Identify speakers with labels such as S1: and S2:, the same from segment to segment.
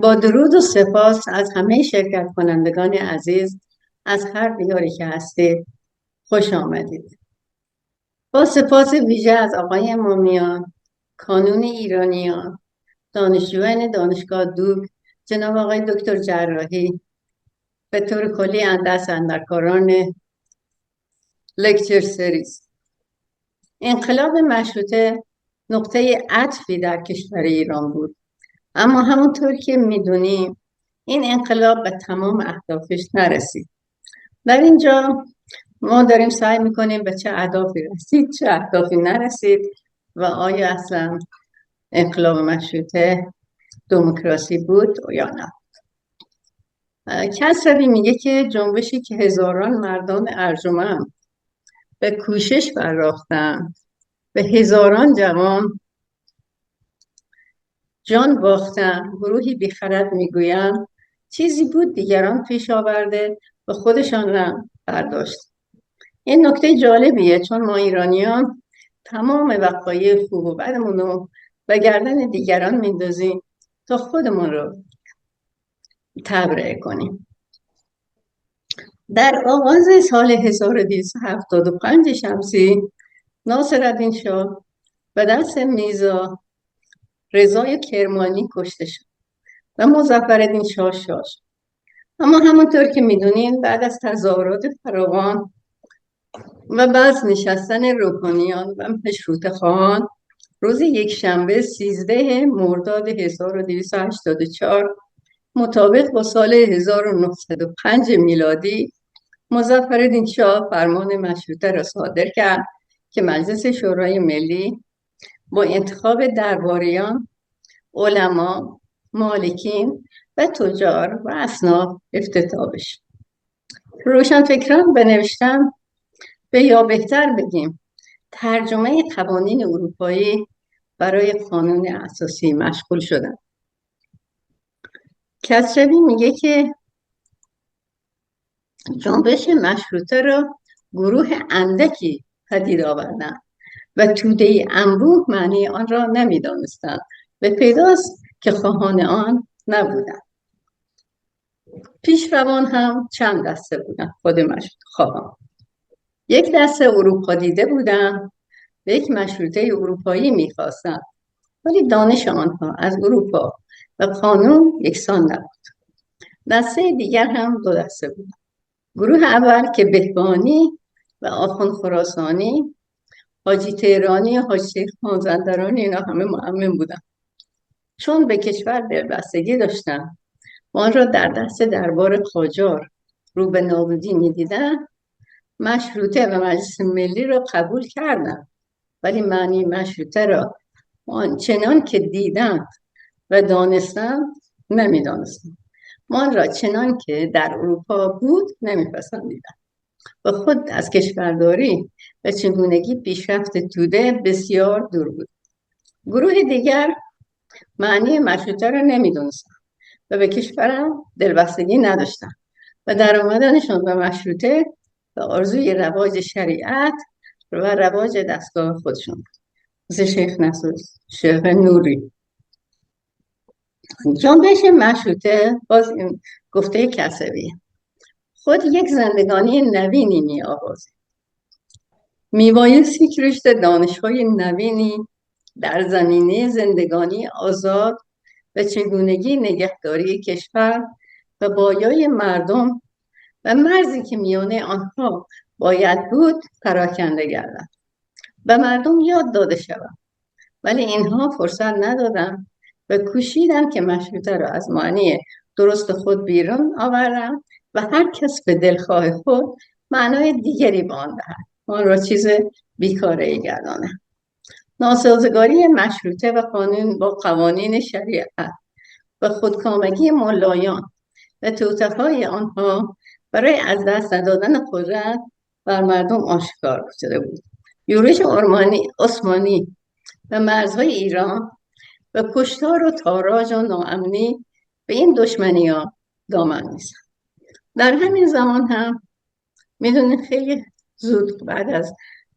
S1: با درود و سپاس از همه شرکت کنندگان عزیز از هر دیاری که هستید، خوش آمدید. با سپاس ویژه از آقای امامیان، کانون ایرانیان، دانشجویان دانشگاه دوک، جناب آقای دکتر جراحی، به طور کلی دست اندرکاران لکچر سریز. انقلاب مشروطه نقطه عطفی در کشور ایران بود، اما همونطور که میدونیم این انقلاب به تمام اهدافش نرسید. در اینجا ما داریم سعی میکنیم به چه اهدافی رسید، چه اهدافی نرسید و آیا اصلا انقلاب مشروطه دموکراسی بود یا نه. کسروی میگه که جنبشی که هزاران مردان ارجمند به کوشش پرداختند، به هزاران جوان جان باختند، گروهی بیخرد میگویند چیزی بود دیگران پیش آورده و خودشان را برداشت. این نکته جالبیه، چون ما ایرانیان تمام وقایع خوب و بدمون رو به گردن دیگران میندازیم تا خودمون رو تبرئه کنیم. در آغاز سال 1275 شمسی ناصرالدین شاه به دست میرزا رضای کرمانی کشته شد و مظفرالدین شاه شد. اما همونطور که میدونین بعد از تظاهرات فراوان و بازنشستن روحانیان و مشروطه خواهان، روز یکشنبه 13 مرداد 1284 مطابق با سال 1905 میلادی مظفرالدین شاه فرمان مشروطه را صادر کرد که مجلس شورای ملی با انتخاب درباریان، علما، مالکین و تجار و اصناف افتتاح بشد. روشنفکران بنوشتن یا بهتر بگیم ترجمه قوانین اروپایی برای قانون اساسی مشغول شدن. کسروی میگه که جنبش مشروطه را گروه اندکی پدید آوردن و توده انبوه معنی آن را نمیدانستند و پیداست که خواهان آن نبودند. پیشروان هم چند دسته بودند. خود مشروطه خواهان یک دسته اروپا دیده بودند و یک مشروطه اروپایی میخواستند، ولی دانش آنها از اروپا و قانون یکسان نبود. دسته دیگر هم دو دسته بود. گروه اول که بهبانی و آخوند خراسانی، حاجی تهرانی و حاجی شیخ مازندرانی، اینا همه مؤمن بودن. چون به کشور دلبستگی داشتن و آن را در دست دربار قاجار رو به نابودی میدیدن، مشروطه و مجلس ملی را قبول کردند، ولی معنی مشروطه را چنان که دیدند و دانستند نمیدانستند. ما را چنان که در اروپا بود نمیپسندیدند و خود از کشورداری و چگونگی پیشرفت توده بسیار دور بود. گروه دیگر معنی مشروطه را نمیدانستند و به کشورم دلبستگی نداشتند و در آمدنشان به مشروطه و آرزوی رواج شریعت و رواج دستگاه خودشون بود، مثل شیخ نوری. جنبش مشروطه، باز این گفته کسروی، خود یک زندگانی نوینی می آغازید. میبایستی که رشد دانش‌های نوینی در زمینه زندگانی آزاد و چگونگی نگهداری کشور و بایای مردم و مرزی که میان آنها باید بود پراکنده گردد و مردم یاد داده شود، ولی اینها فرصت ندادند و کوشیدند که مشروطه را از معنی درست خود بیرون آورند و هر کس به دلخواه خود معنای دیگری به آن دهد، آن را چیز بیکاره‌ای گردانند. ناسازگاری مشروطه و قانون با قوانین شریعت و خودکامگی ملایان و توطئه‌های آنها برای از دست ندادن قدرت بر مردم آشکار شده بود. یورش عثمانی و مرزهای ایران و کشتار و تاراج و ناامنی به این دشمنی‌ها دامن می‌زد. در همین زمان هم میدونید خیلی زود بعد از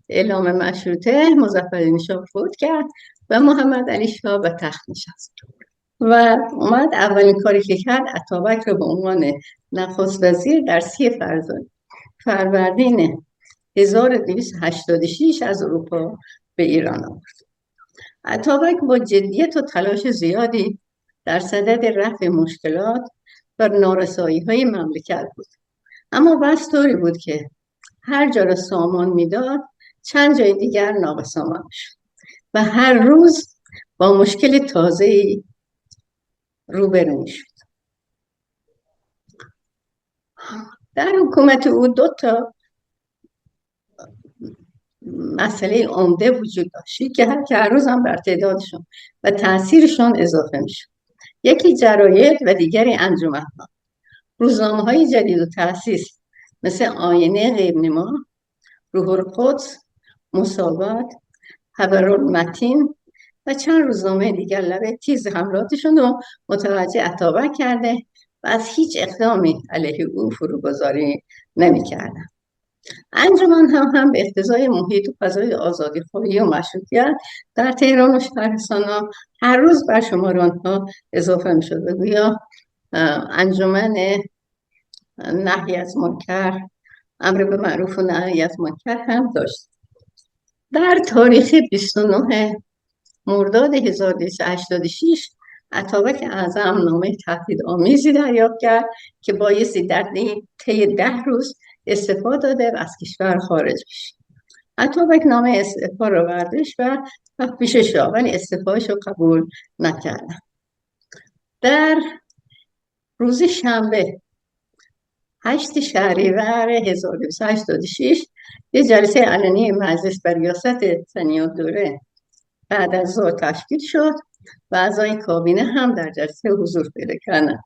S1: اعلام مشروطه مظفرالدین شاه فوت کرد و محمد علی شاه به تخت نشست. و اومد اولین کاری که کرد اتابک رو به عنوان نخست وزیر در 30 فروردین 1286 از اروپا به ایران آمد. اتابک با جدیت و تلاش زیادی در صدد رفع مشکلات و نارسایی‌های مملکت بود، اما بس طوری بود که هر جا را سامان میداد چند جای دیگر نابسامان شد و هر روز با مشکل تازه‌ای روبرو میشد. در حکومت او 2 مسئله عمده وجود داشت که هر روز هم بر تعدادشون و تاثیرشون اضافه میشد. یکی جراید و دیگری انجمن‌ها. روزنامه‌های جدید و تأسیس مثل آینه غیرنما، روح القدس، مساوات، خبرالمتین و چند روزنامه دیگر لبه تیز حملاتشون رو متوجه اتابک کرده و از هیچ اقدامی علیه او فروگذاری نمی‌کردند. انجمن هم به اقتضای محیط و فضای آزادی‌خواهی و مشروطیت در تهران و شهرستان هر روز بر شمار آنها اضافه می‌شد و گویا انجمن نهی از منکر، امر به معروف و نهی از منکر هم داشت. در تاریخ 29 مرداد 1286 اتابک اعظم نامه تهدیدآمیزی دریافت کرد که بایستی در طی 10 روز استعفا داده و از کشور خارج بشه. اتابک نامه استعفا را برداشت و پیش شاه، ولی استعفاش رو قبول نکردن. در روز شنبه 8 شهریور 1286 یه جلسه علنی مجلس بر ریاست ثنی‌الدوله بعد از ظهر تشکیل شد و اعضای کابینه هم در جلسه حضور پیدا کردند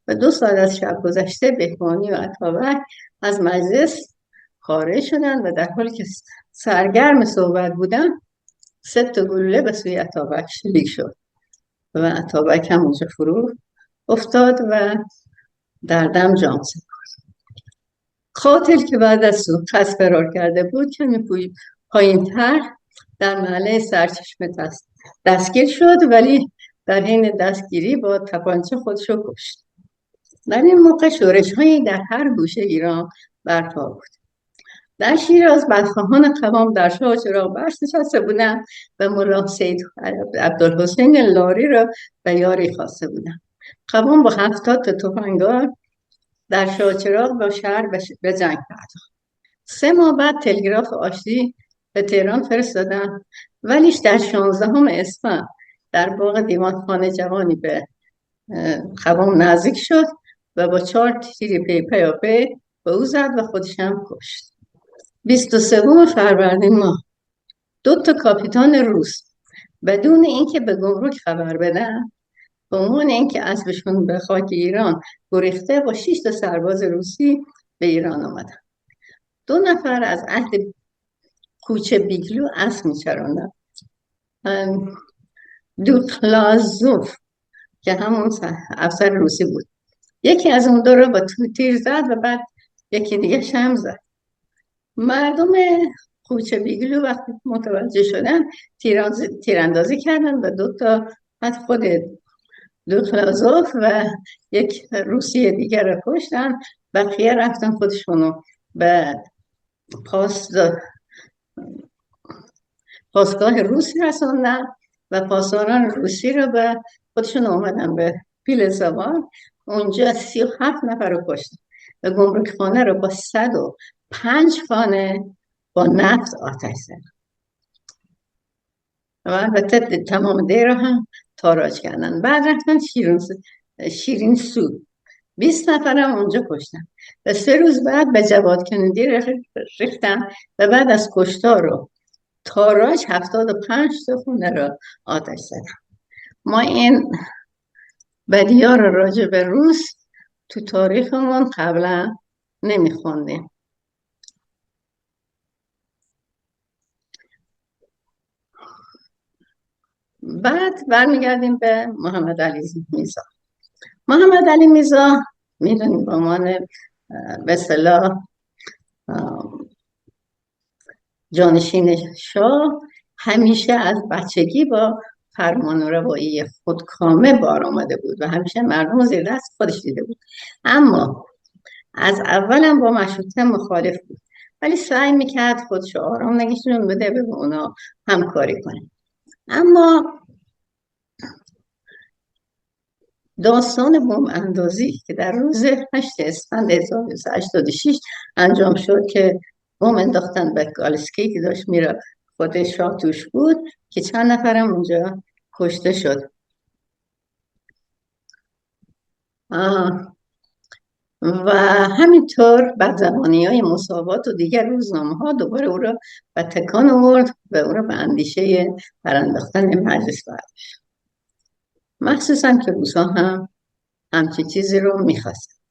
S1: و 2 ساعت از شب گذشته بهبانی و اتابک از مجلس خارج شدند و در حالی که سرگرم صحبت بودند 3 گلوله به سوی اتابک شلیک شد و اتابک هم اونجا فرو افتاد و در دم جان سپرد. قاتل که بعد از سوخت فرار کرده بود کمی پایین‌تر در محله سرچشمه دستگیر شد، ولی در حین دستگیری با تپانچه خودش رو کشت. در این موقع شورش‌هایی در هر گوشه ایران برپا بود. در شیراز بدخواهان قوام در شاه چراغ بخش نشسته بودند و ملا سید عبدالحسین لاری را به یاری خواسته بودند. قوام با 70 تفنگدار در شاه چراغ با شهر به جنگ پرداخت. 3 ماه بعد تلگراف آشتی به تهران فرستادن، ولیش در 16 اسفند در باغ دیوانخانه جوانی به قوام نزدیک شد و با 4 تیر پیاپی به او زد و خودش هم کشت. 23 فروردین ماه 2 کاپیتان روس بدون اینکه به گمرک خبر بدن به عنوان اینکه اسبشون به خاک ایران گریخته با 6 سرباز روسی به ایران آمدن. 2 نفر از عهد کوچه بیگلو اسب میچراندن. دوکلازوف که همون افسر روسی بود، یکی از اون 2 رو با تیر زد و بعد یکی دیگه شم زد. مردم کوچه بیگلو وقتی متوجه شدن تیراندازی کردن و 2 تا از خود دوکلازوف و یک روسی دیگر رو کشتن. بقیه رفتن خودشونو به پاسگاه روسی رسوندن و پاسداران روسی رو به خودشون آمدن به پیل زبان. اونجا 37 نفر رو کشتن و گمرک خانه رو با 105 خانه با نفت آتش زدن و البته تمام دی رو هم تاراج کردن. بعد رفتن شیرین سود 20 نفر هم اونجا کشتن و 3 روز بعد به جواد کندی ریختن و بعد از کشتار رو تاراج 75 تا خونه را آتش زدن. ما این بدی‌ها رو راجع به روس تو تاریخمون قبلا نمیخوندیم. بعد برمیگردیم به محمد علی میرزا. محمد علی میرزا میدونیم به عنوان به اصطلاح جانشین شاه همیشه از بچگی با فرمانروایی خودکامه بار آمده بود و همیشه مردم رو زیر دست خودش دیده بود. اما از اولم با مشروطه مخالف بود، ولی سعی میکرد خودشو آرام نگهشون بده به اونا همکاری کنه. اما داستان بمب اندازی که در روز 8 اسفند 1986 انجام شد که بمب انداختن به گالسکی که داشت میره، خود شاه توش بود، که چند نفرم اونجا کشته شد. و همینطور بدزبانی‌های مساوات و دیگر روزنامه‌ها دوباره او را به تکان آورد و او را به اندیشه برانداختن مجلس برداشت، مخصوصا که روسا هم همچی چیزی رو میخواست.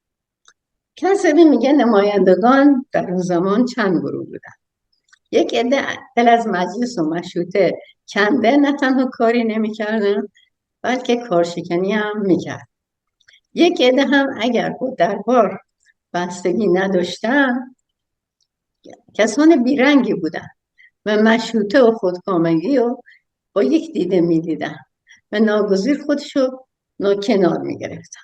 S1: کسبی میگه نمایندگان در اون زمان چند گروه بودن. یک عده دل از مجلس و مشروطه کنده نه تنها کاری نمیکردن بلکه کارشکنی هم میکرد. یک عده هم اگر با دربار بستگی نداشتن کسان بیرنگی بودن و مشروطه و خودکامگی و با یک دیده میدیدن و ناگزیر خودشو کنار میگرفتن.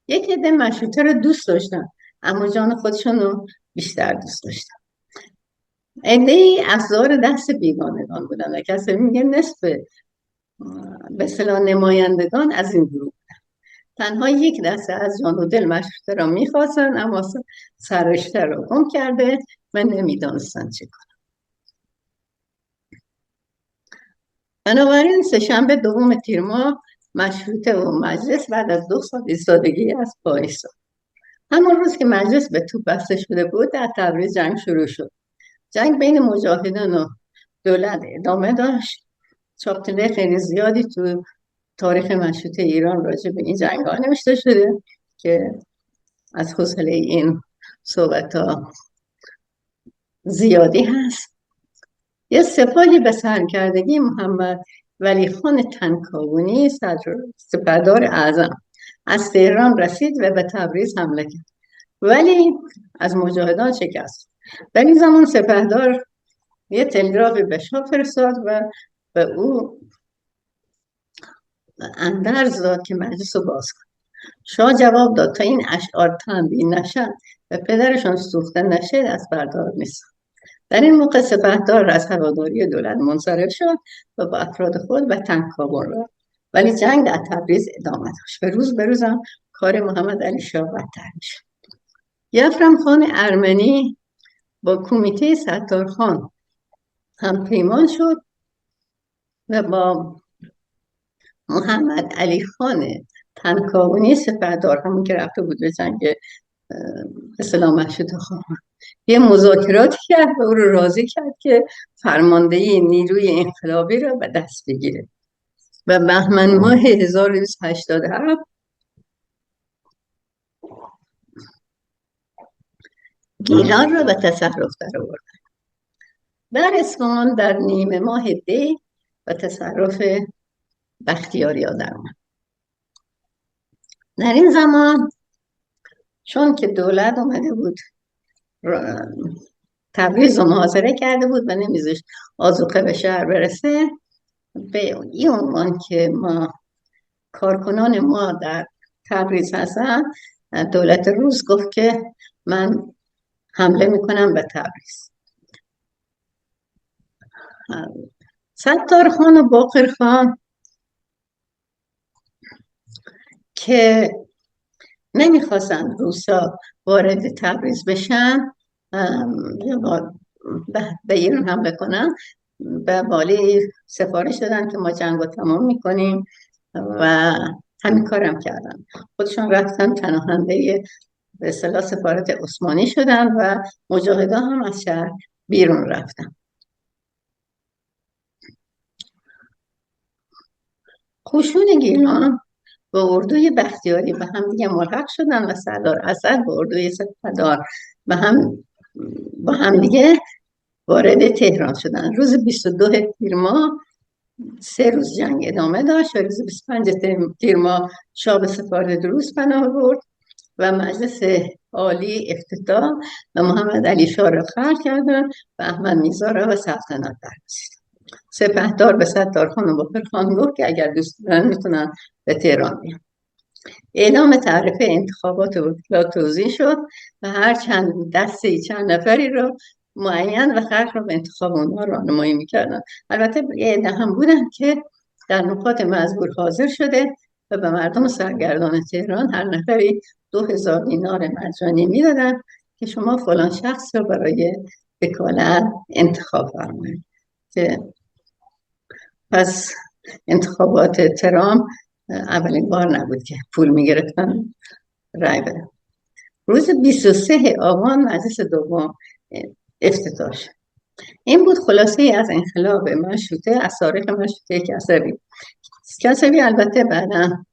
S1: یک عده مشروطه رو دوست داشتن اما جان خودشون رو بیشتر دوست داشتن. عده‌ای افزار دست بیگانگان بودن و کسی میگه نصف به اصطلاح نمایندگان از این گروه بودن. تنها یک دسته از جان و دل مشروطه را میخواستن اما سررشته را گم کرده و نمیدانستن چه کنن. بنابراین سه‌شنبه 2 تیر ماه مشروطه و مجلس بعد از 2 سال ایستادگی از پا ایستاد. همون روز که مجلس به توپ بسته شده بود در تبریز جنگ شروع شد. جنگ بین مجاهدان و دولت ادامه داشت. چاپتی‌های خیلی زیادی تو تاریخ مشروطه ایران راجع به این جنگ ها نوشته شده که از حوصله این صحبت ها زیادی هست. یه سپاهی به سرکردگی محمد ولی خان تنکاونی سپهدار اعظم از تهران رسید و به تبریز حمله کرد، ولی از مجاهدان شکست. در این زمان سپهدار یه تلگراف به شاه فرستاد و به او اندرز داد که مجلس رو باز کن. شاه جواب داد تا این اشعار تنبیه نشد و پدرشان سوخته نشه از بردار نیست. در این موقع سپهدار از هواداری دولت منصرف شد و با افراد خود به تنکابن رفت، ولی جنگ در تبریز ادامه داشت. به روز به روزم کار محمد علی شاه بدتر میشد. یفرم خان ارمنی با کمیته ستارخان هم پیمان شد و با محمد علی خان تنکاونی سپهدار، همون که رفته بود به جنگ اصطلاح مشروطه خواهان، یه مذاکراتی کرد و او رو راضی کرد که فرماندهی نیروی انقلابی رو به دست بگیره و بهمن ماه 1287 گیلان رو به تصرف در آورد. در اصفهان در نیمه ماه دی و تصرف بختیاریا در اومد. در این زمان چون که دولت اومده بود تبریز رو محاصره کرده بود و نمیذاشت آذوقه به شهر برسه، به این عنوان که ما کارکنان ما در تبریز هستن، دولت روس گفت که من حمله میکنم به تبریز. ستارخان و باقرخان که نمیخواستن روسا وارد تبریز بشن به ایران حمله کنن، به والی سفارش دادن که ما جنگ رو تمام میکنیم و همین کارم کردن. خودشون رفتن پناهنده به اصطلاح سفارت عثمانی شدن و مجاهدان هم از شهر بیرون رفتن. خشون گیلان با اردوی بختیاری به هم دیگه ملحق شدن و سردار اسد با اردوی سپهدار با هم دیگه وارد تهران شدن. روز 22 تیر ماه 3 روز جنگ ادامه داشت و روز 25 تیر ماه شاه به سفارت روس پناه برد و مجلس عالی افتتاح و محمد علی شاه را خلع کردن و احمد میرزا را به سلطنت برگزیدند. سپهدار به ستارخان و باقرخان گفت که اگر دوست دارن میتونن به تهران بیان. اعلام تعرفه انتخابات وکلا توزیع شد و هر چند دسته چند نفری رو معین و خلق رو به انتخاب اونها راهنمایی میکردن. البته یه عده هم بودن که در نقاط مزبور حاضر شده و به مردم سرگردان تهران هر نفری 2000 دینار مجانی میدادن که شما فلان شخص رو برای وکالت انتخاب فرمایید. که پس انتخابات ترامپ اولین بار نبود که پول میگرفتن رای بدن. روز 23 آبان مجلس دوم افتتاح شد. این بود خلاصه از انقلاب مشروطه، از تاریخ مشروطه کسروی البته بعدا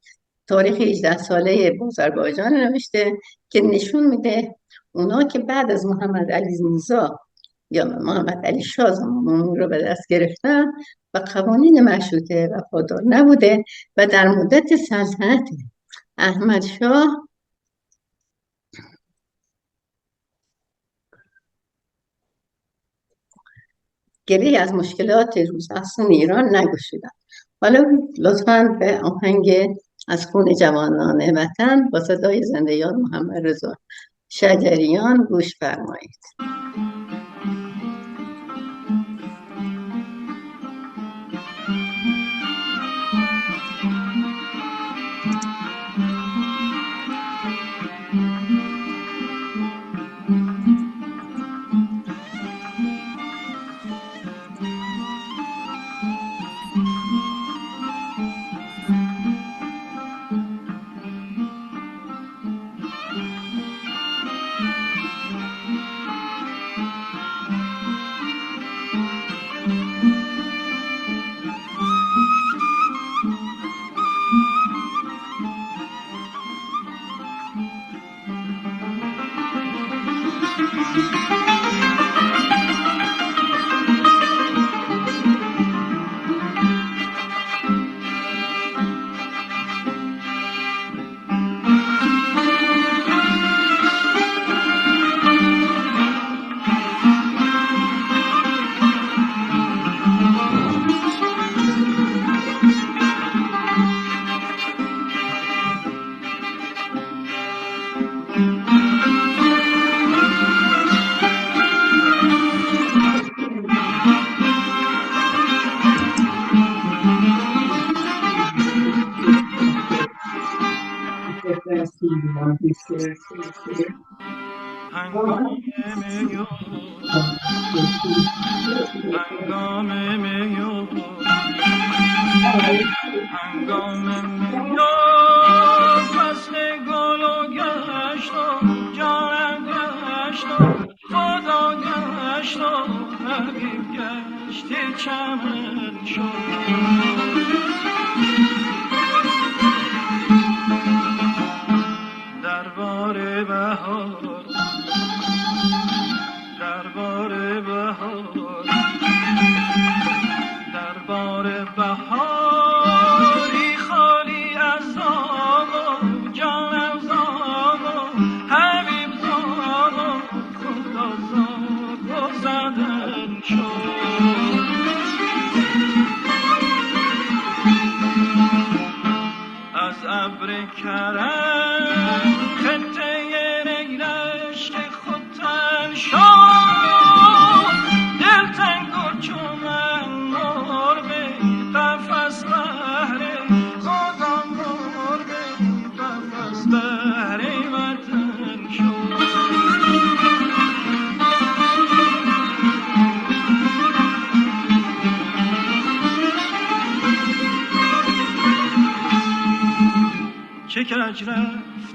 S1: تاریخ 18 ساله آذربایجان نوشته که نشون میده اونا که بعد از محمد علی میرزا یا محمد علی شاه زمان رو به دست گرفتن و قوانین مشروطه وفادار نبوده و در مدت سلطنت احمد شاه گره از مشکلات روزافزون ایران نگشودن. حالا لطفاً به آهنگ از خون جوانان وطن با صدای زنده یاد محمد رضا شجریان گوش فرمایید.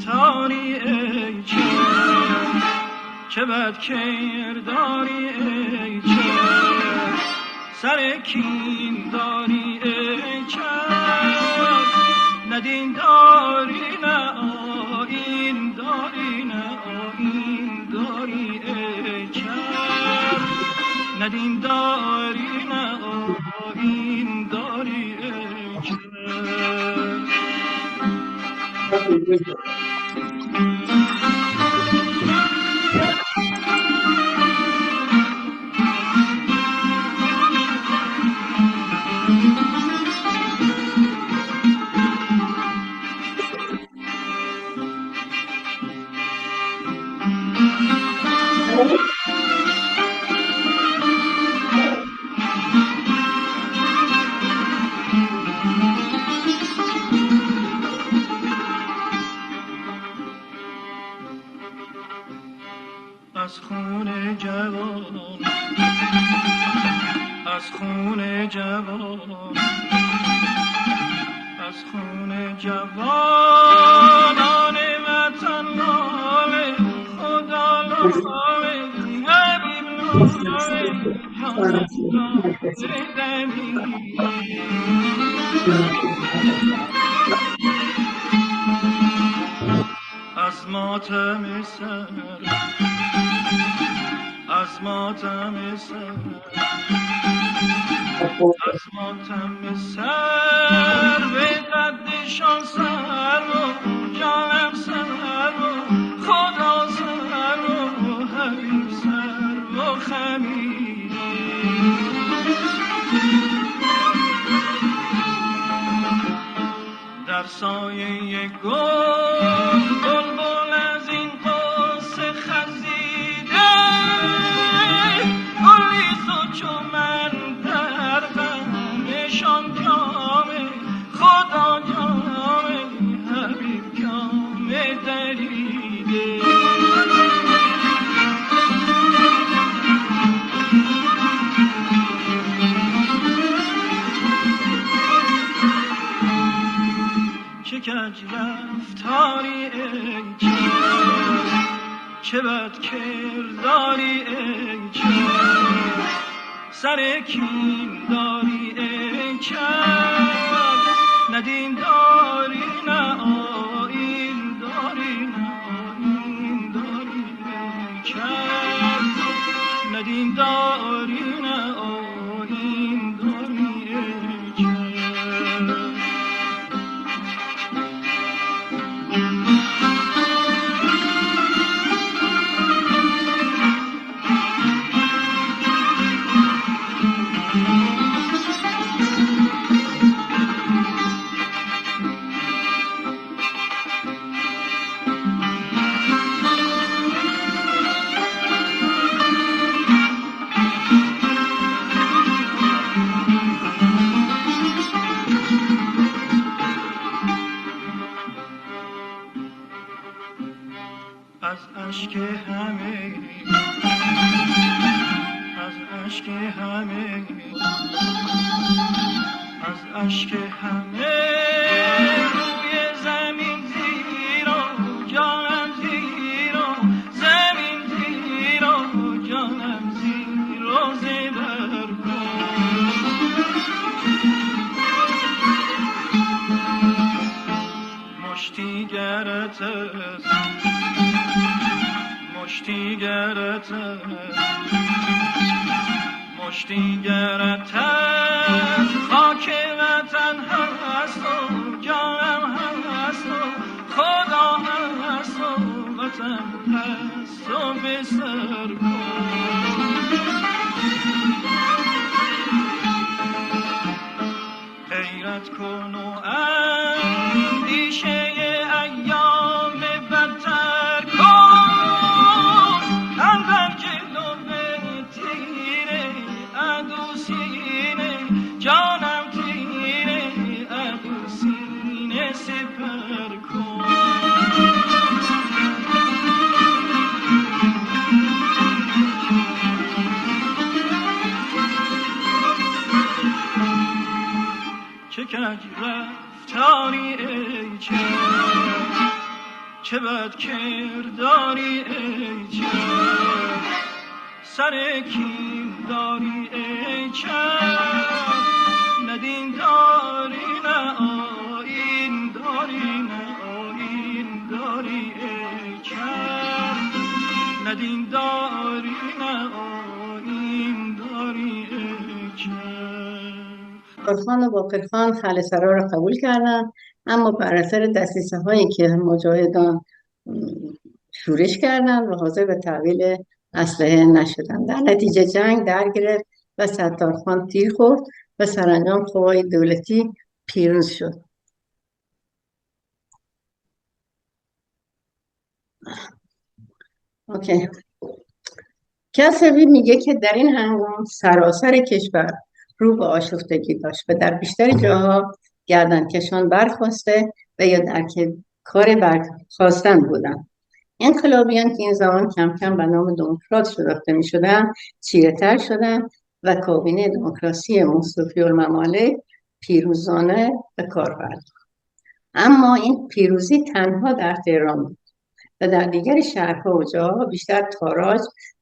S2: رفتاری ای چه بد کرداری ای سر کین داری ای ندین داری نه آیین داری نه آیین داری ای ندین داری نه آیین داری ای از خون جوان، از خون جوان، از خون جوانان وطن لاله، خدا لاله، حبیب لاله، جانم لاله دمی. از ماتم سر، از ماتم سر، از ماتم سر به قدشان سر و جانم سر و خدا سر و حبیب سر و خمیر. در سایه گل بلبل از این قصه خزیده، گلی خود چو من در غمشان جامه، خدا جامه، حبیب جامه دریده. چه کج رفتاری ای جان، چه بد کرداری ای جان، سر کین داری ای چند، نه دین داری نه آیین داری، نه آیین داری ای چند، نه دین داری نه آیین داری ای چند. از اشک همه، از اشک همه، از اشک همه روی زمین زیر و جانم زیر و زمین زیر و جانم زیر و زبر کن. مشتی گرت است، مشتی گرت است، مشتی گرت است، خاک وطن هست و جانم هست و خدا هست و وطن هست و به سر کن. غیرت کن و اندیشه ایام بدتر کن، اندر جلو به تیره عدو سینه، جانم تیره عدو سینه سپر کن. چه کج رفتاری ای چند، چه بد کرداری ای چند، سر کین داری ای چند، نه دین داری نه آیین داری، نه آیین داری ای چند، نه دین داری نه آیین داری ای چند.
S1: خان و باقر خان خلسرا را قبول کردن، اما بر اثر دسیسه هایی که مجاهدان شورش کردن و حاضر به تحویل اسلحه نشدن. در نتیجه جنگ در گرفت و ستارخان تیر خورد و سرانجام قوای دولتی پیروز شد. اوکی. کسروی میگه که در این هنگام سراسر کشور رو به آشفتگی داشت و در بیشتر جاها گردنکشان برخواسته و یا در کار برخواستن بودن. انقلابیان که این زمان کم کم به نام دموکرات شناخته می شدن چیره‌تر شدن و کابینه دموکراسی مصطفی الممالک پیروزانه به کار پرداخت. اما این پیروزی تنها در تهران بود و در دیگر شهرها و جاها بیشتر تاراج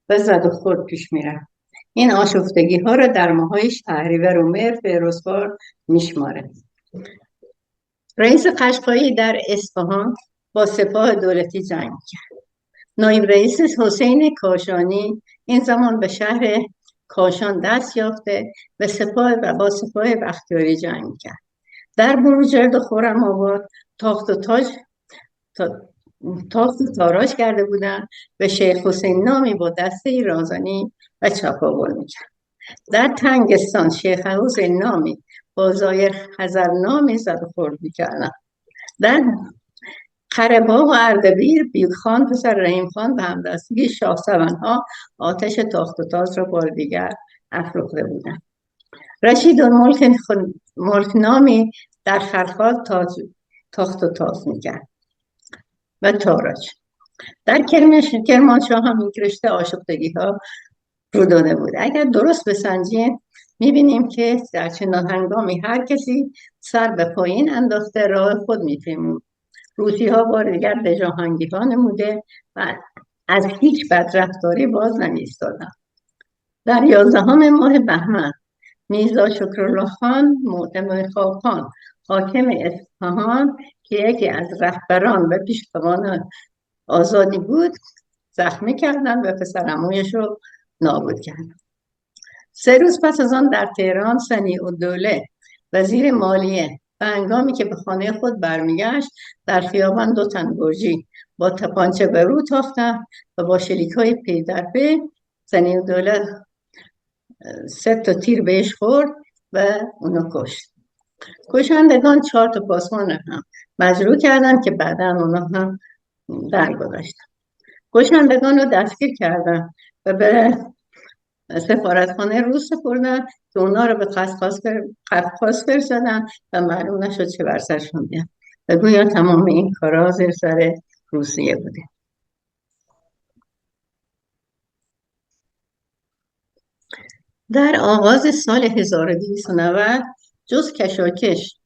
S1: و زد و خورد پیش می‌رفت. این آشفتگی ها را در ماه‌های شهریور و مهر فیروزپار می‌شمارد. رئیس قشقایی در اصفهان با سپاه دولتی جنگ کرد. نایب رئیس حسین کاشانی این زمان به شهر کاشان دست یافته و با سپاه بختیاری جنگ کرد. در بروجرد و خرم‌آباد تاخت و تاراج کرده بودند و شیخ حسین نامی با دسته رازنی و چپاول میکرد. در تنگستان شیخ حسین نامی با زایر خزر نامی زد و خورد میکردند. در قره‌باغ و اردبیل بیگخان پسر رحیم خان به همدستگی شاه سوانها آتش تاخت و تاز را بار دیگر افروخته بودند. رشید الملک نامی در خلخال تاخت و تاز میکرد و تاراج. در کرمانشاه هم این رشته آشفتگی ها رو داده بود. اگر درست بسنجیم میبینیم که در چنان هنگامی هر کسی سر به پایین انداخته راه خود میپیمود. روسی ها بار دیگر دژاهنگی ها نموده و از هیچ بدرفتاری باز نمی‌ایستادند. در 11 ماه بهمن میرزا شکرالله خان معتمد خاقان حاکم اصفهان که یکی از رهبران و پیشگامان آزادی بود زخمی کردند و پسرعمویش رو نابود کردند. 3 روز پس از آن در تهران صنیع‌الدوله وزیر مالیه و هنگامی که به خانه خود برمیگشت در خیابان 2 تن گرجی با تپانچه به رو تاختند و با شلیک‌های پی در پی صنیع‌الدوله 3 تا تیر بهش خورد و اونو کشت. کشندگان 4 تا پاسبان هم مجروح کردند که بعدا اونا هم درگذشتن. کشندگان رو دستگیر کردن و به سفارتخانه روس سپردن که اونا رو به قفقاز فرستادن و معلوم نشد چه بر سرشون بیاد و گویا تمام این کارا زیر سر روسیه بوده. در آغاز سال 1290 جز کشاکش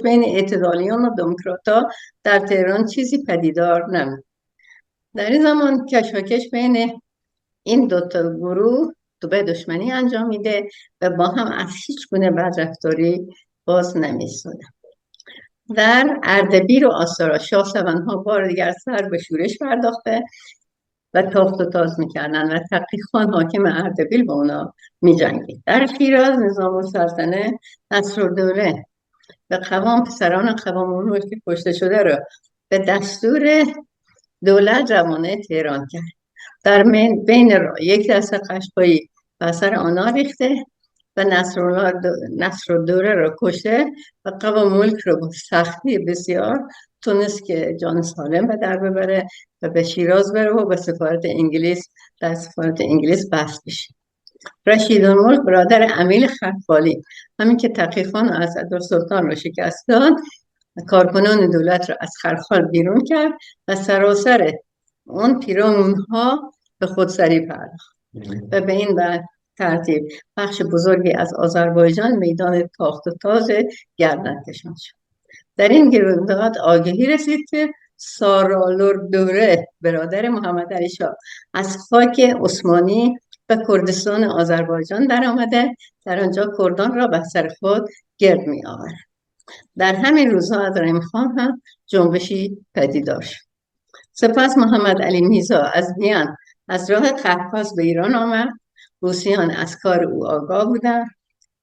S1: بین اعتدالیان و دموکرات‌ها در تهران چیزی پدیدار نبود. در این زمان کشاکش بین این 2 تا گروه به دشمنی انجام میده و با هم از هیچ گونه بدرفتاری باز نمی‌ایستادند. در اردبیل و آستارا شاه سوانها بار دیگر سر به شورش پرداخته و تاخت و تاز میکردن و تقی خان حاکم اردبیل با اونا میجنگید. در شیراز نظام السلطنه نصرالدوله و قوام پسران قوام اون که کشته شده رو به دستور دولت روانه تهران کرد. در بین یک دسته قشقایی و سر آنها ریخته و نصرالدوله را کشته و قوام ملک رو با سختی بسیار تونست که جان سالم به در ببره و به شیراز بره و به سفارت انگلیس بحث بشه. رشید الملک برادر امیل خلخالی همین که تقی خان و اسدالسلطان را شکست داد کارکنان دولت را از خلخال بیرون کرد و سراسر اون پیرامونها به خودسری پرداخت و به این ترتیب بخش بزرگی از آذربایجان میدان تاخت و تاز گردنکشان شد. در این گرداد آگهی رسید که سارالور دوره برادر محمد علی شاه از خاک عثمانی و کردستان آذربایجان در آمده در آنجا کردان را به سر خود گرد می آورد. در همین روزها از رحیم خان هم جنبشی پدیدار شد. سپس محمد علی میرزا از وین از راه قفقاز به ایران آمد. روسیان از کار او آگاه بودند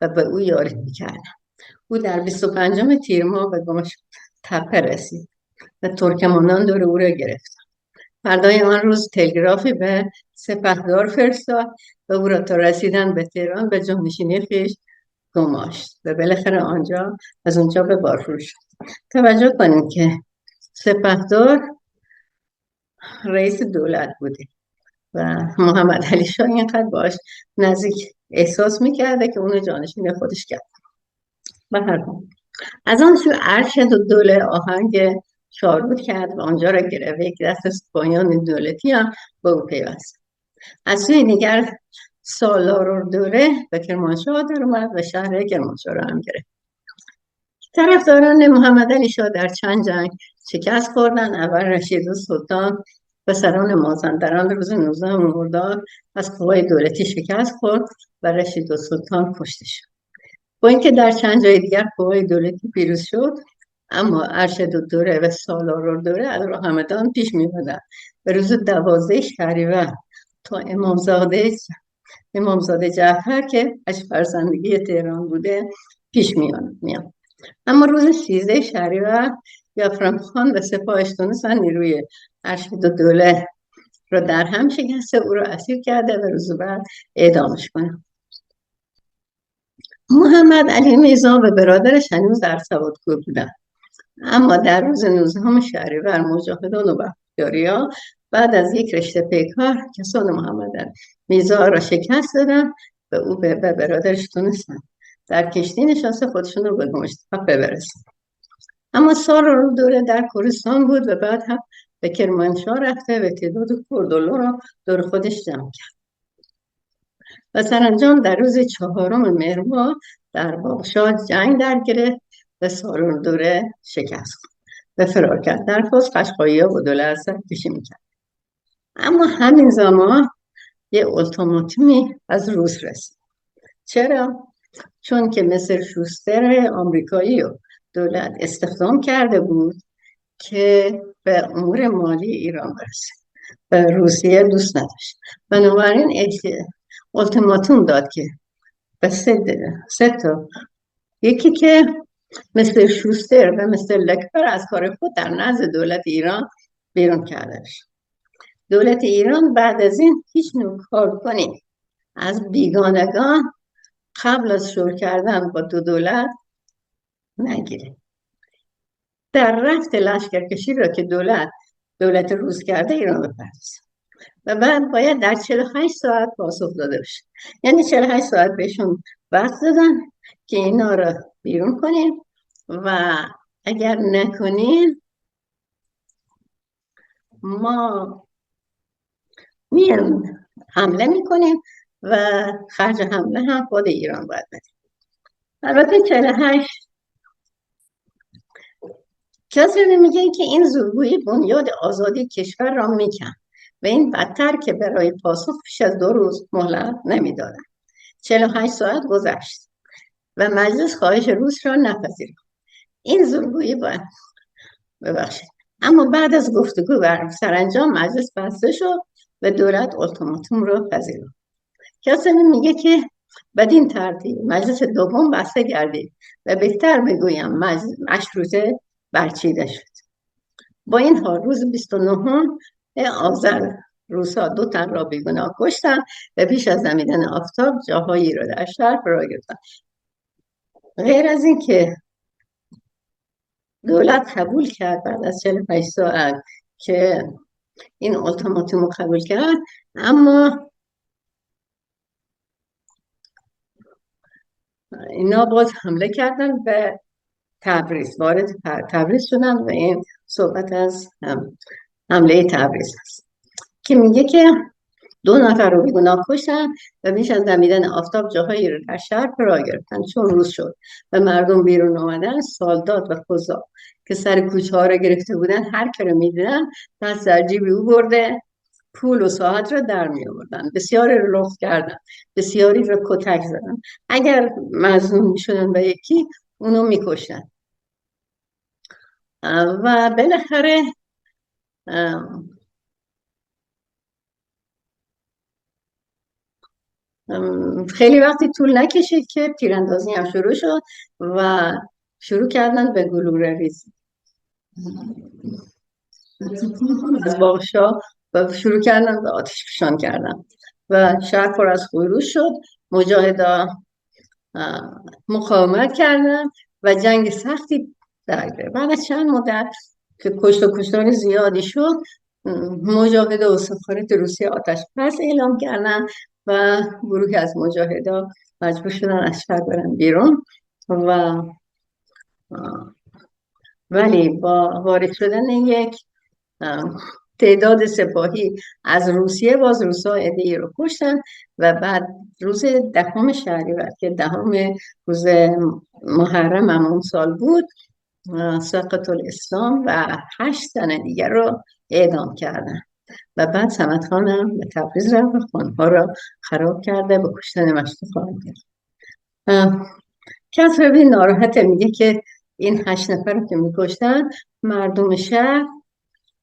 S1: و به او یاری می‌کردند. او در 25 تیر ماه به گمش تپه رسید و ترکمانان دور او را گرفتند. فردای آن روز تلگرافی به سپهدار فرستاد و او را تا رسیدن به تهران به جانشینی خویش گماشت و بالاخره از اونجا به بارفور شد. توجه کنید که سپهدار رئیس دولت بوده و محمد علی شاه اینقدر باش نزدیک احساس میکرده که اونو جانشین خودش کرد. به هر حال از آن سو ارشد و دوله آهنگ شارود کرد و آنجا را گرفت. یک دست سپاهیان دولتی هم به او پیوست. از سوی دیگر سالار دوره به کرمانشاه در اومد و شهر کرمانشاه را هم گرفت. طرفداران محمد علی شاه در چند جنگ شکست خوردند. اول رشید سلطان و سران مازندران روز 19 مرداد از قوای دولتی شکست خورد و رشید سلطان کشته شد. با اینکه در چند جای دیگر قوای دولتی پیروز شد، اما ارشد دوره و سالار دوره از راه همدان پیش می‌بردند. به روز 12 شهریور تا امامزاده جعفر که از فرزندگی تهران بوده پیش میاد. اما روز 13 شهریور یافرام خان و سپاهش تونستن نیروی ارشد دوله را در هم شکسته، او را اسیر کرده و روز بعد اعدامش کنه. محمد علی میرزا و برادرش هنوز در سوادکوه بودند، اما در روز 19 شهریور مجاهدان و بختیاریا بعد از یک رشته پیکار کسان محمد علی میرزا را شکست دادن و او به برادرش تونستن در کشتی نشسته خودشون رو به گمشتپه برسن. اما سالار دوره در کردستان بود و بعد هم به کرمانشاه رفته و تعداد کردولو را دور خودش جمع کرد و سرانجام در روز 4 مهر ماه در باغشاد جنگ در گرفت و سالار دوره شکست خورد و فرار کرد. در پس قشقایی‌ها و دوله از سر کشی میکرد. اما همین زمان یه اولتیماتومی از روس رسید. چرا؟ چون که مستر شوستر آمریکایی و دولت استخدام کرده بود که به امور مالی ایران برسه و روسیه دوست نداشت. بنابراین اولتیماتوم داد که به سه تا، یکی که مستر شوستر و مستر لکبر از کار خود در نزد دولت ایران بیرون کرده بشه. دولت ایران بعد از این هیچ نوع کارکنی از بیگانگان قبل از شروع کردن با دو دولت نگیره. در رفت لشکرکشی را که دولت روس کرده ایران بپردازه و بعد باید در 48 ساعت پاسخ داده بشه. یعنی 48 ساعت بهشون وقت دادن که اینا را بیرون کنیم و اگر نکنیم ما حمله میکنیم و خرج حمله هم خود ایران باید بدیم. البته 48 کسی میگه که این زورگویی بنیاد آزادی کشور را میکن و این بدتر که برای پاسخ پیش از 2 روز مهلت نمیدادن. 48 ساعت گذشت و مجلس خواهش روس را نپذیرفت. این زورگویی باید ببخشید. اما بعد از گفتگو و سرانجام مجلس بسته شد و دولت اولتیماتوم را پذیرفت. کسی میگه که بدین ترتیب مجلس دوم بسته گردید و بهتر بگویم مشروطه برچیده شد. با این حال روز 29 آذر روسا 2 تن را بیگناه کشتن و پیش از دمیدن آفتاب جاهایی را در شهر فرا گرفتن. غیر از این که دولت قبول کرد بعد از 45 ساعت که این اولتیماتوم رو قبول کرد، اما اینا باز حمله کردن به تبریز، وارد تبریز شدن و این صحبت از حمله تبریز هست که میگه که 2 نفر رو بیگناه کشتن و بیش از دمیدن آفتاب جاهایی رو در شهر فرا گرفتن. چون روز شد و مردم بیرون آمدن، سالداد و خزا که سر کوچه ها رو گرفته بودن هر که رو میدیدن دست در جیب او برده پول و ساعت رو در می آوردن. بسیاری رو لخت کردن، بسیاری رو کتک زدن. اگر مظلوم شدن به یکی اونو میکشتن و بالاخره خیلی وقتی طول نکشید که تیراندازی هم شروع شد و شروع کردن به گلوله ریزی از باغشا و شروع کردن به آتش فشان کردن و شهر پر از خروش شد. مجاهدا مقاومت کردن و جنگ سختی در گرفت. بعد از چند مدت که کشت و کشتار زیادی شد، مجاهدا و سفارت روسیه آتش بس اعلام کردن و گروهی از مجاهدا مجبور شدن از شهر برن بیرون و ولی با وارد شدن یک تعداد سپاهی از روسیه، باز روسا عده‌ای رو کشتن و بعد روز 10 شهریور که 10 روز محرم اون سال بود، سقط الاسلام و 8 تن دیگر رو اعدام کردن و بعد صمد خان هم به تبریز رفت و خانها را خراب کرده به کشتن مشتی خان کرد. کسروی ناراحته، میگه که این 8 نفر رو که میکشتن مردم شهر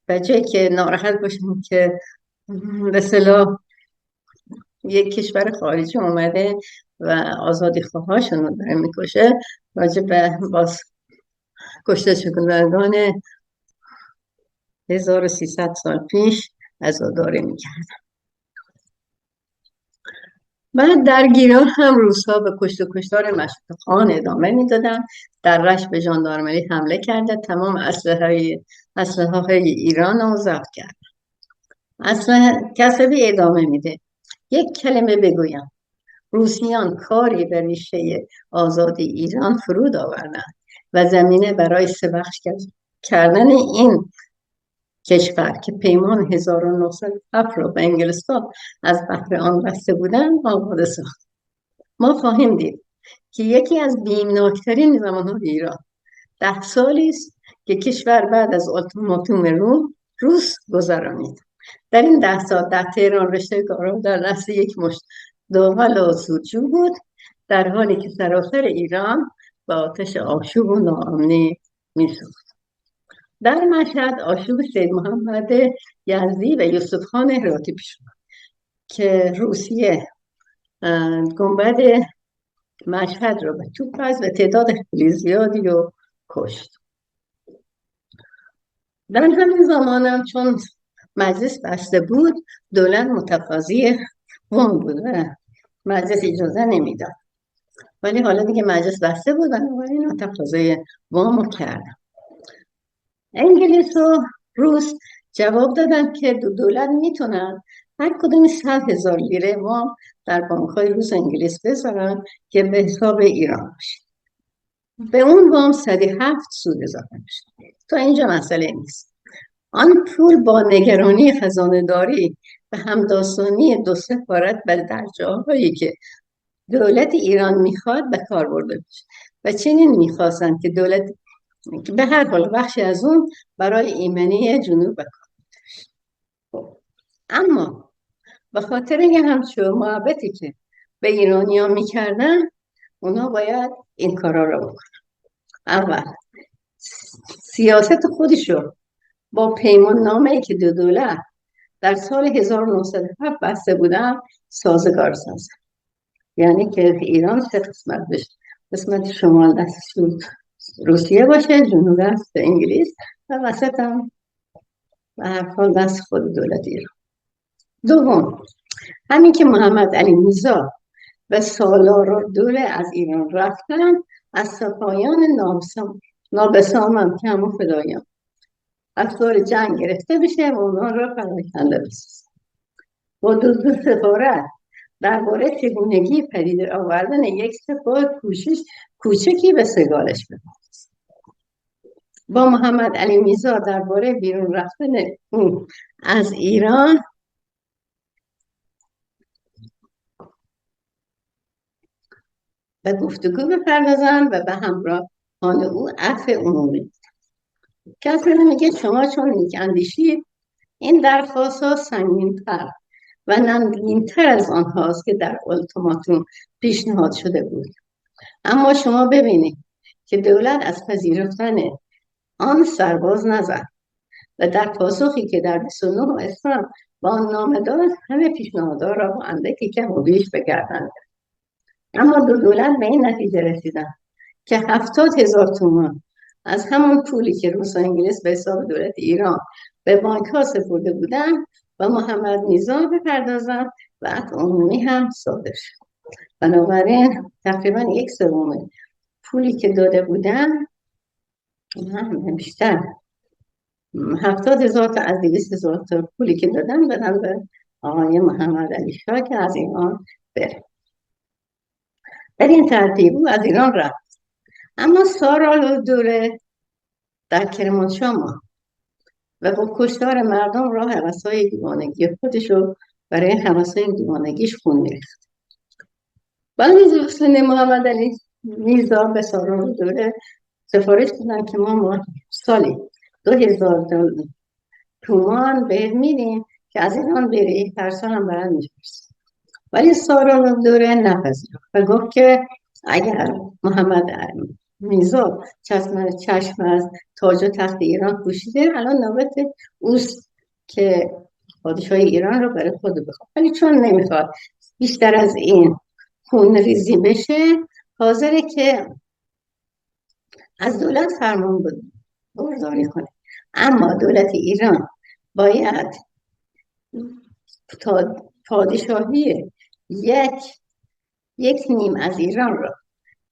S1: و جایی که ناراحت باشن که به اصطلاح یک کشور خارجی اومده و آزادی خواهاشون رو داره میکشه، راجع به باز کشته شدگان 1300 سال پیش عزاداری میکرد. بعد در گیلان هم روس‌ها به کشت و کشتار مشروطه خان ادامه میدادن. در رشت به ژاندارمری حمله کرده، تمام اسلحه های ایران رو ضبط کرد. کسروی ادامه میده، یک کلمه بگویم، روسیان کاری به ریشه آزادی ایران فرود آوردند و زمینه برای سبخش کردن این کشور که پیمان 1907 را به انگلستان از بهر آن بسته بودند آماده ساخت. ما خواهیم دید که یکی از بیمناکترین زمانهای ایران 10 سالی است که کشور بعد از اولتیماتوم روس گذرانید. در این 10 سال در تهران رشته کارها در دست یک مشت داول و سودجو بود، در حالی که سراسر ایران با آتش آشوب و ناامنی می‌سوخت. در مشهد آشوب سید محمد یزدی و یوسف خان هراتی پیش اومد که روسیه گنبد مشهد رو به توپ زد و تعداد خیلی زیادی رو کشت. در همین زمانم چون مجلس بسته بود، دولت متقاضی وام بود و مجلس اجازه نمیداد، ولی حالا دیگه مجلس بسته بود بنابراین متقاضی وام رو کردن. انگلیس و روس جواب دادن که دولت میتونن هر کدوم 100,000 لیره وام در بانک‌های روس و انگلیس بذارن که به حساب ایران باشه. به اون وام 107 سود اضافه میشه. تا اینجا مسئله نیست. آن پول با نگرانی خزانه‌داری و همداستانی 2 سفارت در جاهایی که دولت ایران میخواد به کار برده بشه و چنین میخواستن که دولت به هر حال بخشی از اون برای ایمنی جنوب به کار برده. اما به خاطر یه همچون محبتی که به ایرانی ها میکردن، اونا باید این کارا رو بکنن. اول سیاست خودشو با پیمان نامه‌ای که دو دولت در سال 1907 بسته بودن سازگار سازن، یعنی که ایران 3 قسمت بشه، قسمت شمال دست روسیه باشه، جنوب دست انگلیس و وسط هم به هر حال دست خود دولت ایران. دوم، همین که محمد علی میرزا و سالار دوله از ایران رفتن، از سپاهیان نابسام هم که همون فدایان افسار جنگ گرفته بشه و اونها را پراکنده بسازن. با دو سفارت درباره چگونگی پدید آوردن یک سپاه کوچکی به سگالش بپردازد. با محمد علی میرزا درباره بیرون رفتن اون از ایران به گفتگو بپردازن و به همراهان او عفو عمومی. کسی میگه شما چون نیک اندیشید، این درخواست ها سنگین‌تر و ننگین‌تر از آنهاست که در اولتیماتوم پیشنهاد شده بود. اما شما ببینید که دولت از پذیرفتن آن سرباز نزد و در پاسخی که در 29 اسفند با آن نامه داد، همه پیشنهادها را با اندکی کم و بیش بگرداند. اما دولت به این نتیجه رسیدن که 70,000 تومان از همون پولی که روس و انگلیس به حساب دولت ایران به بانک ها سپرده بودن و محمد میرزا بپردازن و عفو عمومی هم صادر شد. بنابراین تقریبا 1/3 پولی که داده بودن، بیشتر 70,000 تا از 200,000 تا پولی که دادن به آقای محمد علی شاه که از ایران بره. در این ترتیب او از ایران رفت. اما سارال دوره در کرمانشاه و با کشتار مردم را هوس‌های دیوانگی خودشو برای هوس‌های دیوانگیش خون می‌ریخت. بعد از حسین محمد علی میرزا به سالار دوره سفارش دادن که ما سالی 2000 تومان بهت میدیم که از ایران بری، هر سال هم برن میفرست. ولی سالار دوره نپذیرفت و گفت که اگر محمد میرزا چشم از تاج و تخت ایران پوشیده، الان نوبت اوست که پادشاه ایران رو برای خود بخواد، ولی چون نمیخواد بیشتر از این خون ریزی بشه، حاضره که از دولت فرمان برداری کنه. اما دولت ایران باید تا پادشاهی یک نیم از ایران را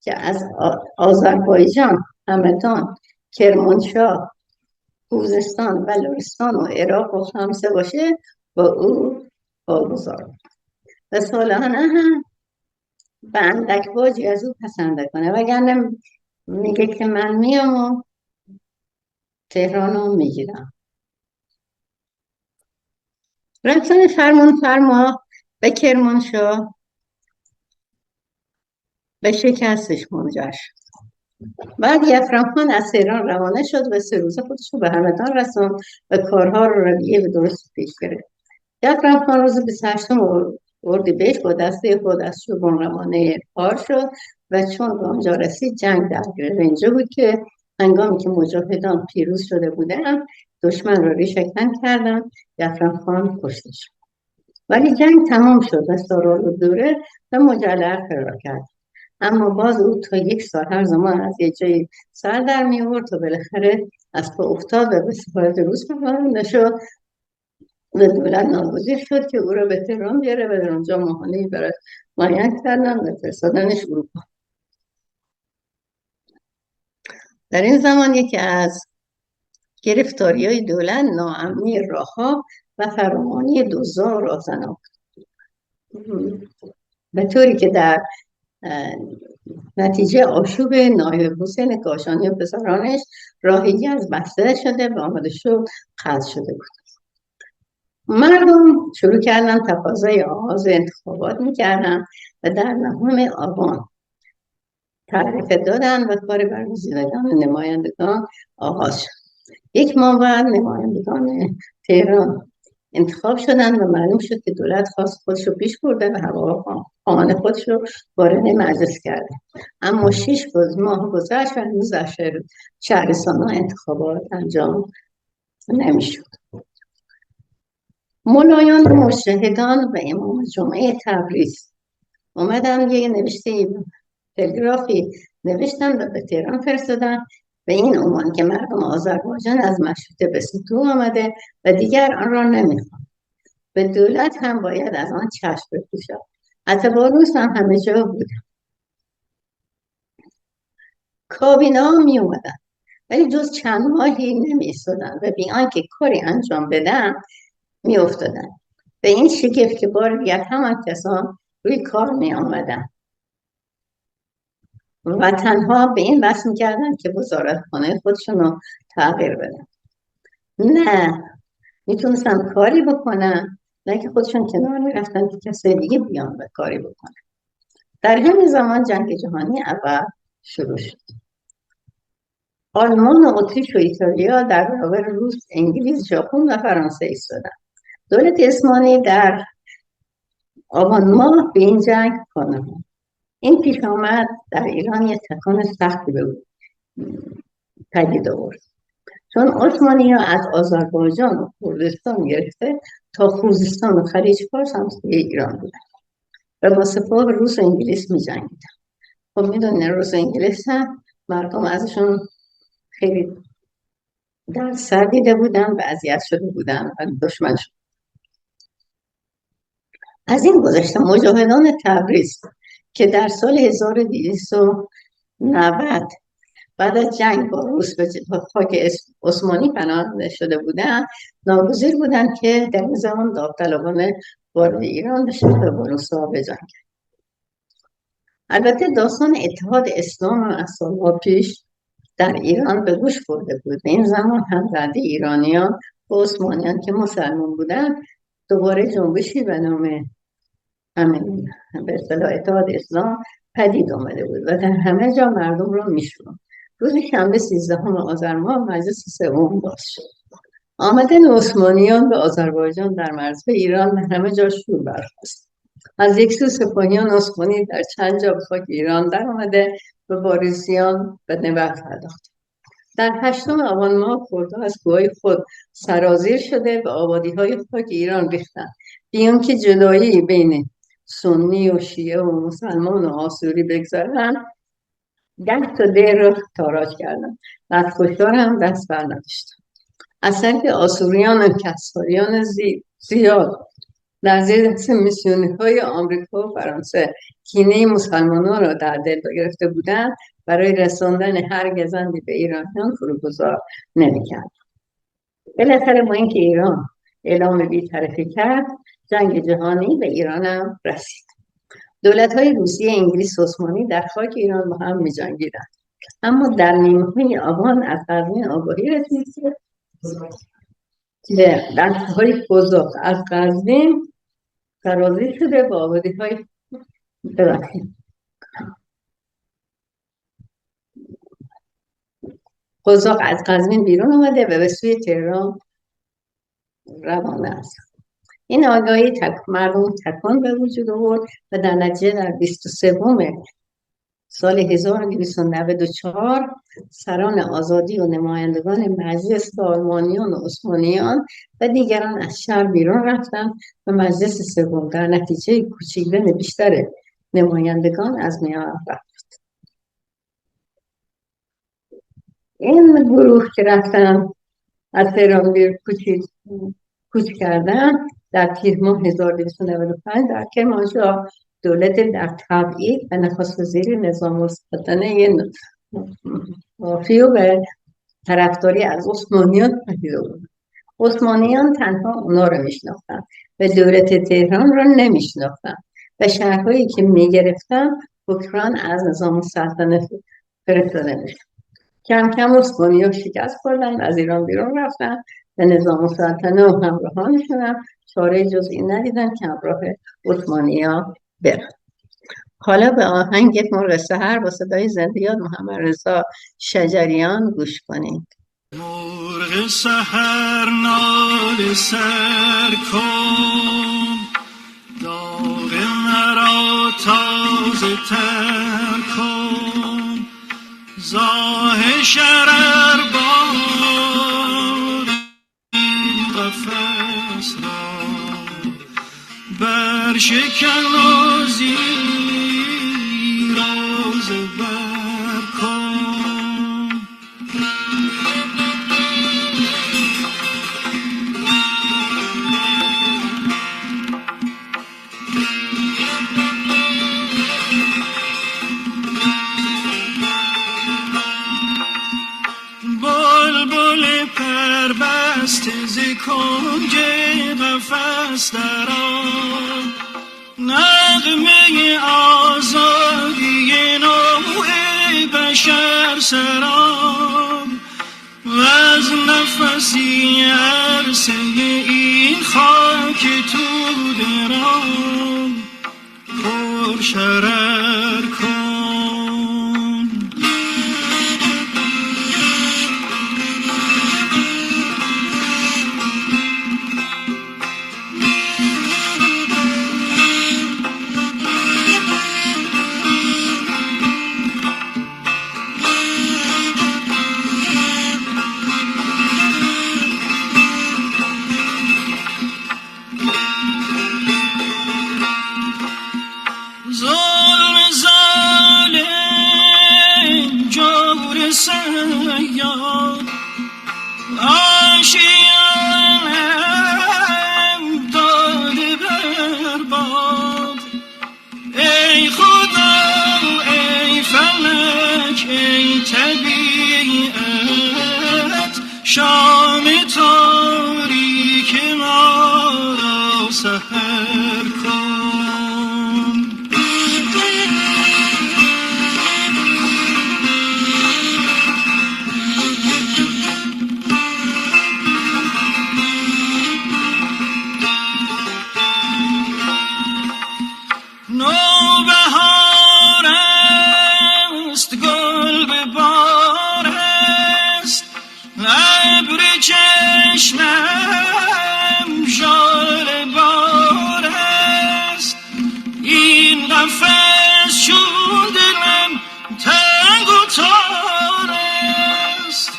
S1: که از آذربایجان، همدان، کرمانشاه، خوزستان و لرستان و عراق و خمسه باشه با او واگذار و صالحانه هم به اندک باجی از او پسنده کنه، وگرنه میگه که من میام و تهران رو میگیرم. رفتن فرمان فرما به کرمانشاه به شکستش منجر شد. بعد یفرام خان از تهران روانه شد و 3 روزه خودش رو به همدان رساند و کارها رو رویه به درست پیش گرفت. یفرام خان روز 28 اردیبهشت با دسته خود از شبان روانه پار شد و چون به آنجا رسید جنگ در گره. اینجا بود که هنگامی که مجاهدان پیروز شده بودند دشمن را ریشه‌کن کردند، یفرام خان کشته شد. ولی جنگ تمام شد و سالارالدوله به مجلل فرار کرد. اما باز او تا 1 سال هر زمان از یه جایی سر در می آورد تا بالاخره از پا افتاد و به سفارت روس پناهنده شد و دولت ناگزیر شد که او را به تهران بیاره و در اونجا ماهانه‌ای برای معین کردن و فرستادنش اروپا. در این زمان یکی از گرفتاری‌های دولت ناامنی راه‌ها و فراوانی دزدان و راهزنان، به طوری که در نتیجه آشوب نایب حسین کاشانی و پسرانش راهی از بسته شده و آمده شد قطع شده بود. مردم شروع کردن تقاضای آغاز انتخابات میکردن و در 9 آبان تعریف دادن و کار برگزیدن نمایندگان آغاز شد. 1 ماه بعد نمایندگان تهران انتخاب شدن و معلوم شد که دولت خواست خودش رو پیش برده و هواخوان خودش رو وارد مجلس کرده. اما 6 ماه گذشت و هنوز در شهرستان‌ها انتخابات انجام نمیشد. ملایان و مجتهدان و امام جمعه تبریز اومدن یه نوشته تلگرافی نوشتن و به تهران فرستادن به این عنوان که مردم آذربایجان از مشروطه به سطوح آمده و دیگر آن را نمیخوان. به دولت هم باید از آن چشم بپوشد. حتی با روس هم همه جا بودن. کابینه ها می اومدن ولی جز چند ماهی نمی ایستادن و بی آنکه کاری انجام بدن می افتادن. به این شگفت که بار دیگر همان کسان روی کار می آمدن و تنها به این بحث می کردن که وزارتخانه خودشون رو تغییر بدن. نه میتونستن کاری بکنن، نه که خودشون کنار میرفتن که کسی دیگه بیان و کاری بکنن. در همین زمان جنگ جهانی اول شروع شد. آلمان و اتریش و ایتالیا در برابر روس، انگلیس، ژاپن و فرانسه ایستادن. دولت عثمانی در آبان ماه به این جنگ پایان. این پیش آمد در ایران یک تکان سختی به پدید آورد، چون عثمانی‌ها از آذربایجان و کردستان گرفته تا خوزستان و خلیج فارس هم توی ایران بودن و با سپاه روس و انگلیس می جنگیدن. خب میدونین روس و انگلیس هم مردم ازشون خیلی در سر دیده بودن و اذیت شده بودن و دشمن شد. از این گذشته مجاهدان تبریز که در سال 1290 بعد از جنگ با روس به خاک عثمانی پناهنده شده بودند، ناگزیر بودند که در این زمان داوطلبانه وارد ایران بشن و با روس‌ها بجنگن. البته داستان اتحاد اسلام از سال‌ها پیش در ایران به گوش خورده بود. به این زمان هم ضد ایرانیان و عثمانیان که مسلمان بودن دوباره جنبشی به نام همین به اصطلاح اتحاد اسلام پدید آمده بود و در همه جا مردم را میشوند. روز شنبه 13 آذر ماه مجلس سوم باز شد. آمدن عثمانیان به آذربایجان در مرزهای ایران در همه جا شور برخاست. از یک سو سپاهیان عثمانی در چند جا به خاک ایران در آمده و باریسیان به نبرد پرداخت. در 8 آبان ماه کردها از کوههای خود سرازیر شده به آبادی‌های خاک ایران ریختند، بی آنکه جدایی بین سنی و شیعه و مسلمان و آسوری بگذارند. 10 تا دیر را تاراج کردند. دستکشان هم دست بر نداشتند. از طریق آسوریان و کساریان زیاد در زیر دست میسیونرهای آمریکا و فرانسه کینه مسلمانان را در دل گرفته بودند، برای رساندن هر گزندی به ایرانیان فروگذار نمی‌کرد. بالاخره با اینکه ایران اعلام بی‌طرفی کرد، جنگ جهانی به ایران هم رسید. دولت‌های روسیه، انگلیس و عثمانی در خاک ایران با هم می‌جنگیدند. اما در نیمه‌های آبان از قزوین آگاهی رسید که دسته‌های قزاق از قزوین سرازیر شده با آبادی‌های قزاق از قزوین بیرون آمده و به سوی تهران روانه است. این آگاهی مردم تکان به وجود آورد و در نتیجه در 23 سال 1294 سران آزادی و نمایندگان مجلس آلمانیان و عثمانیان و دیگران از شهر بیرون رفتند و مجلس سوم در نتیجه کوچیدن بیشتر نمایندگان از میان رفت. این گروه که رفتن از تهران کوچ کردن در تیر ماه 1295 در کرمانشاه دولت در تبعید و نخست وزیری نظام السلطنه نافی و به طرفداری از عثمانیان پدید آورد. عثمانیان تنها اونا رو میشناختن و دولت تهران را نمیشناختن و شهرهایی که میگرفتن حکمران از نظام السلطنه فرستاده میشد. کم کم عثمانیان شکست خوردن، از ایران بیرون رفتن و نظام السلطنه و همراهانشون هم چاره جز این ندیدن که همراه عثمانیان برن. حالا به آهنگ مرغ سحر با صدای زندیات محمد رضا شجریان گوش کنید.
S2: مرغ سحر ناله سر کن، داغ مرا تازه تر کن، زاه شرر باد این قفس را برشکن و زیر آز بر کن. بلبل پربسته ز کنج قفس درآ، نغمه آزادی نوع بشر سرام، و از نفسی عرصه این خاک تو درام پر شرر کن. ظلم تشنم ژاله بار است. این قفس چون دلم تنگ و تار است.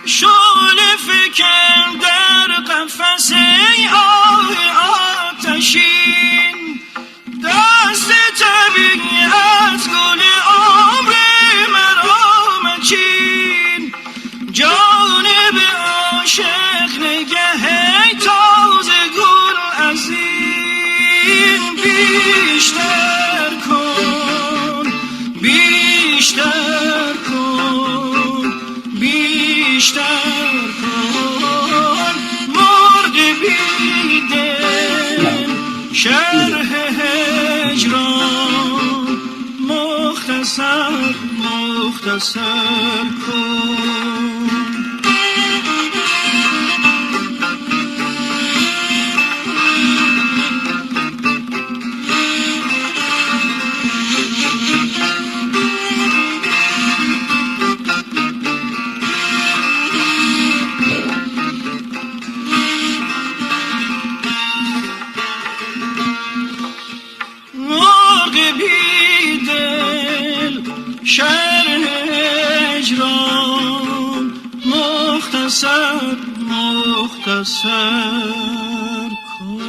S2: شعله فکن در قفس ای آه آتشین، دست طبیعت گل عمر مرا مچین. جانب عاشق نگه ای تازه گل از این بیشتر کن، بیشتر کن، بیشتر کن. مرغ بیدل شرح هجران مختصر مختصر کن. مرغ بیدل شرح هجران مختصر مختصر کن.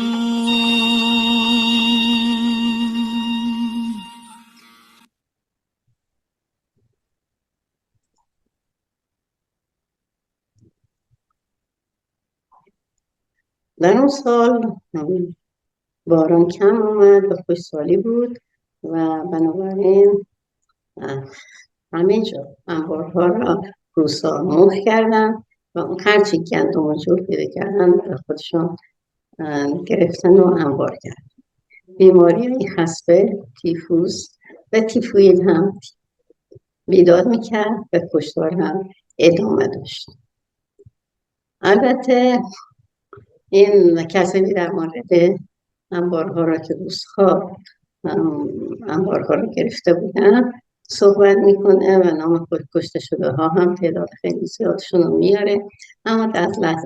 S1: در اون سال باران کم آمد و خوشسالی بود و بنابراین همه جا انبارها را روسا مخ کردن و اون هرچی گندم و جو پیدا کردن برای خودشون گرفتن و انبار کردن. بیماری خسبه، تیفوس و تیفوید هم بیداد میکرد و کشتار هم ادامه داشت. البته این کسانی در مورد انبارها را که روس‌ها انبارها را گرفته بودن صحبت میکنه و نام کشته شده ها هم تعداد خیلی زیادشون رو میاره، اما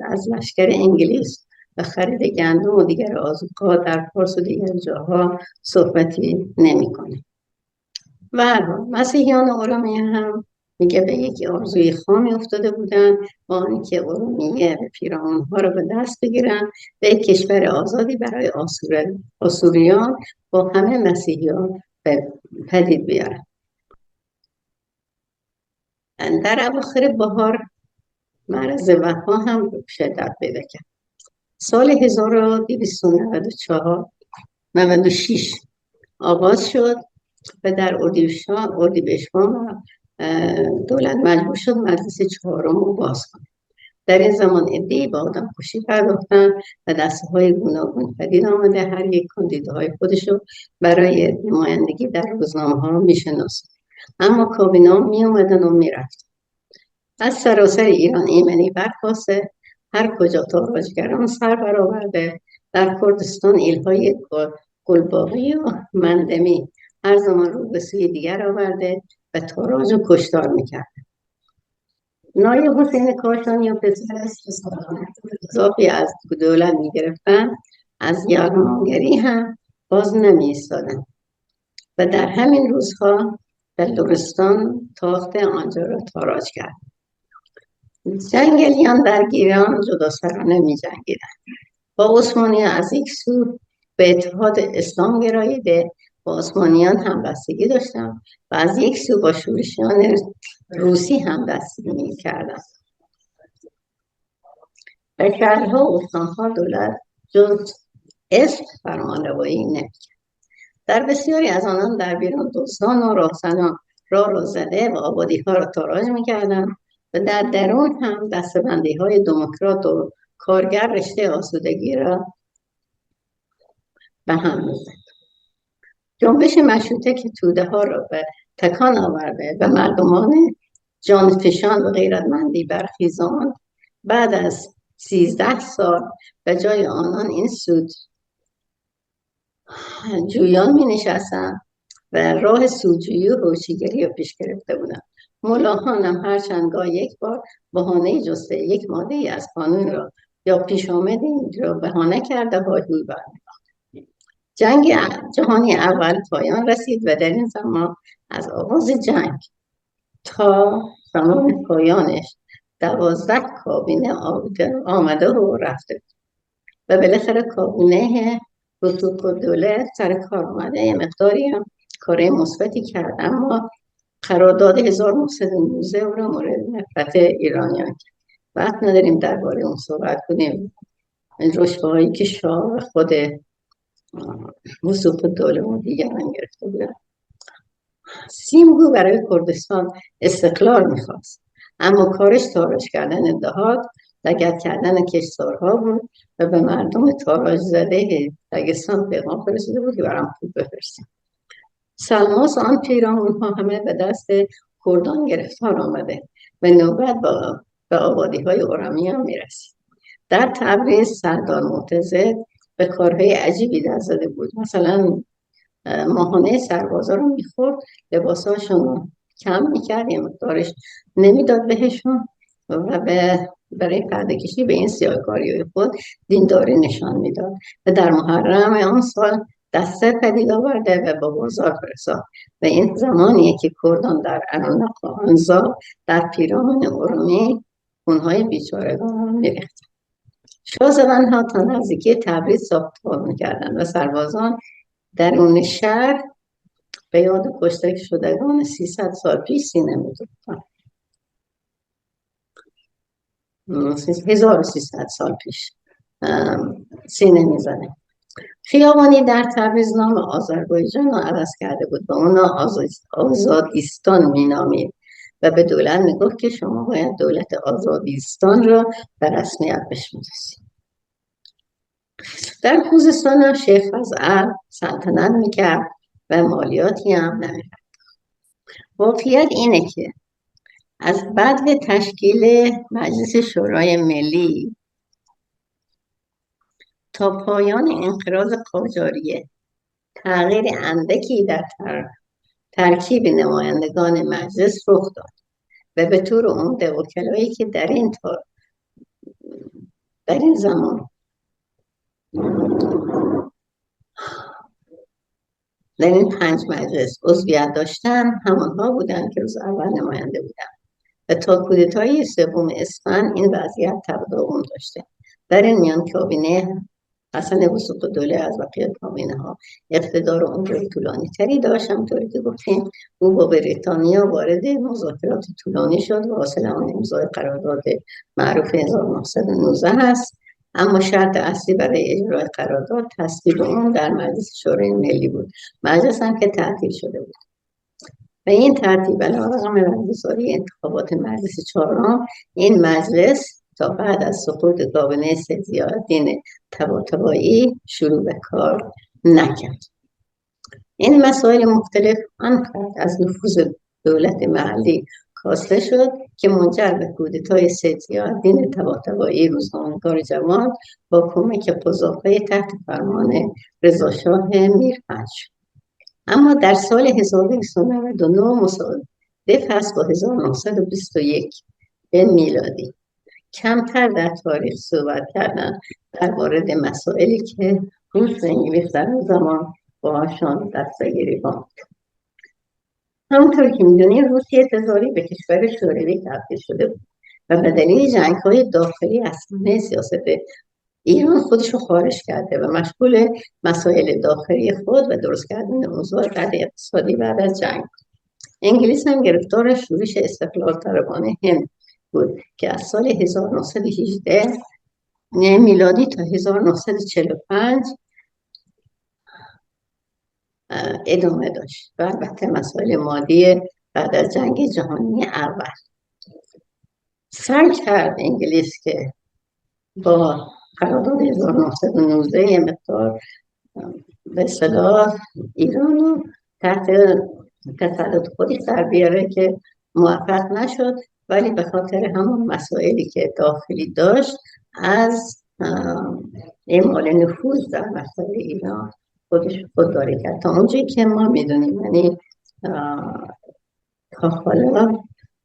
S1: از لشکر انگلیس و خرید گندم و دیگر آذوقه‌ها در فارس و دیگر جاها صحبتی نمیکنه. و هر حال مسیحیان ارومیه هم میگه به یک آرزوی خامی افتاده بودن با اینکه ارومیه و پیرامونها رو به دست بگیرن و یک کشور آزادی برای آسوریان با همه مسیحیان پدید بیارن. در اواخر بهار مرض وبا هم شدت پیدا کرد. سال 1296 آغاز شد و در اردیبهشت دولت مجبور شد مجلس چهارم رو باز کنه. در این زمان عده‌ای به آدمکشی پرداختن و دسته‌های گوناگون پدید آمده. هر یک کاندیداهای خودش رو برای نمایندگی در روزنامه‌ها میشناسند، اما کابینا می اومدن و میرفتن. از سراسر ایران ایمنی برخاسته، هر کجا تاراجگران سر برآورده. در کردستان ایلهای گلباقی و مندمی هر زمان رو به سوی دیگر آورده و تاراج و کشتار میکرد. نایب حسین کاشانی و پسرش که سالانه اضافی از دولت میگرفتن از یارمانگری هم باز نمیایستادن و در همین روزها در لرستان تاخت آنجا را تاراج کرد. جنگلیان در گیلان جداسرانه می جنگیدن. با عثمانیان از یک سو به اتحاد اسلام گراییده با عثمانیان همبستگی داشتن و از یک سو با شورشیان روسی همبستگی می کردن. در شهرها و استانها دولت جز اسم فرمانروایی نمی‌کرد. در بسیاری از آنان در بیرون دزدان و راهزنان را زده و آبادی‌ها را تاراج می‌کردند و در درون هم دسته‌بندی‌های دموکرات و کارگر رشته آسودگی را به هم می‌زد. جنبش مشروطه که توده‌ها را به تکان آورده و مردمان جانفشان و غیرتمندی برخیزان بعد از 13 سال به جای آنان این سود جویان می نشستن و راه سوجویی و هوشیگری رو پیش گرفته بودند. ملاحان هم هر چند گاه یک بار بهانه جسته یک ماده ای از قانون را یا پیش آمد این را بهانه کرده هاجوی برمی‌داشت. جنگ جهانی اول پایان رسید و در این زمان از آغاز جنگ تا زمان پایانش 12 کابینه آمده و رفته و بالاخره کابینه حقوق الدوله سر کار آمده. یه مقداری هم کار مثبتی کرد، اما قرارداد 1919 او را مورد نفرت ایرانیان کرد. وقت نداریم درباره اون صحبت کنیم. این رشوه‌هایی که شاه خود حقوق الدوله و دیگران گرفته بودن. سیمگو برای کردستان استقلال میخواست، اما کارش تاراج کردن دهات، لگد کردن کشتزارها بود و به مردم تاراج زده دگستان پیغام فرستاده بود که برام پول بفرستن. سلماس آن پیرامونها همه به دست کردان گرفتار آمده و نوبت به آبادی های ارمی هم میرسید. در تبریز سردار معتضد به کارهای عجیبی دست زده بود. مثلا ماهانه سربازا رو میخورد، لباساشون رو کم میکرد، یه مقدارش نمیداد بهشون و برای پرده کشی به این سیاهکاری خود دینداری نشان میداد و در محرم آن سال دسته پدید آورده و با بازار فرستاد و این زمانیه که کردان در عنانق آنزا در پیرامون ارومی اونهای بیچارگان رو میریختن. شاهزادانها تا نزدیکی تبریز ساختمان میکردن و سربازان در اون شهر به یاد کشته شدگان 300 سال پیش سینه می‌دوختند. 1300 سال پیش سینه میزنه. خیابانی در تبریز نام آذربایجان را عوض کرده بود و اون آزادیستان مینامید و به دولت میگفت که شما باید دولت آزادیستان را به رسمیت بشناسید. در خوزستان شیخ فضل سلطنت میکرد و مالیاتی هم نمی‌پرداخت. واقعیت اینه که از بعد تشکیل مجلس شورای ملی تا پایان انقراض قاجاریه تغییر اندکی در ترکیب نمایندگان مجلس رخ داد و به طور عمده وکلایی که در این زمان در این 5 مجلس عضویت داشتن همانها بودند که روز اول نماینده بودند و تا کودتای 3 اسفند این وضعیت تداوم داشته. در این میان کابینه حسن حقوق‌الدوله از بقیه کابینه ها اقتدار و عمر طولانی تری داشت. همونطوری که گفتیم او با بریتانیا وارد مذاکرات طولانی شد و حاصل آن امضای قرارداد معروف 1919 هست، اما شرط اصلی برای اجرای قرارداد تصویب اون در مجلس شورای ملی بود. مجلس هم که تعطیل شده بود و این ترتیب علیرغم برگزاری انتخابات مجلس 4 این مجلس تا بعد از سقوط کابینه سید ضیاءالدین طباطبایی شروع به کار نکرد. این مسائل مختلف آنقدر از نفوذ دولت محلی کاسته شد که منجر به کودتای سید ضیاءالدین طباطبایی روزنامه‌نگار جوان با کمک قزاق‌های تحت فرمان رضاشاه میرپنج شد. اما در سال 1299 مصادف است با 1921 به میلادی کمتر در تاریخ صحبت کردن درباره مسائلی که روس و انگلیس در اون زمان باهاشان دستگیری بود. همونطور که میدونید روسیه تزاری به کشور شوروی تبدیل شده بود و به دلیل جنگ‌های داخلی از صحنه سیاست ایران خودش رو خارج کرده و مشغول مسائل داخلی خود و درست کردن اوضاع بعد اقتصادی بعد از جنگ. انگلیس هم گرفتار شورش استقلال طلبانه هند بود که از سال 1918 میلادی تا 1945 ادامه داشت و البته مسائل مادی بعد از جنگ جهانی اول. سعی کرد انگلیس که با قرارداد 1919 یه مقدار به اصطلاح ایران رو تحت تسلط خودش در بیاره که موفق نشد، ولی به خاطر همون مسائلی که داخلی داشت از اعمال نفوذ در مسائل ایران خودش خودداری کرد تا اونجایی که ما میدونیم. یعنی تا حالا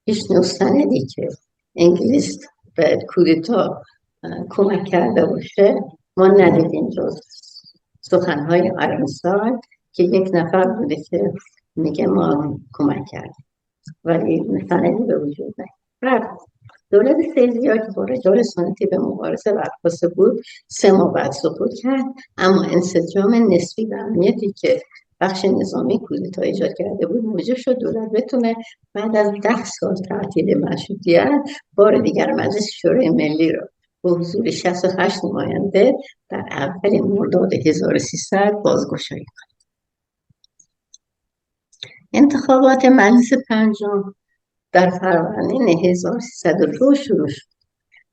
S1: هیچ مستندی که انگلیس به کودتا کمک کرده باشه ما ندیدیم جز سخنهای آرمستاد که یک نفر بوده که میگه ما کمک کردیم، ولی مستندی به وجود نیامد. دولت سیلزیا که با رجال سنتی به مبارزه برخواسته بود 3 ماه بعد سقوط کرد، اما انسجام نسبی و امنیتی که بخش نظامی کودتا ایجاد کرده بود موجب شد دولت بتونه بعد از 10 سال تعطیل مشروطیت بار دیگر مجلس شورای ملی را با حضور 68 نماینده در اول مرداد 1300 بازگشایی کنه. انتخابات مجلس پنجم در فروردین 1302 شروع شد.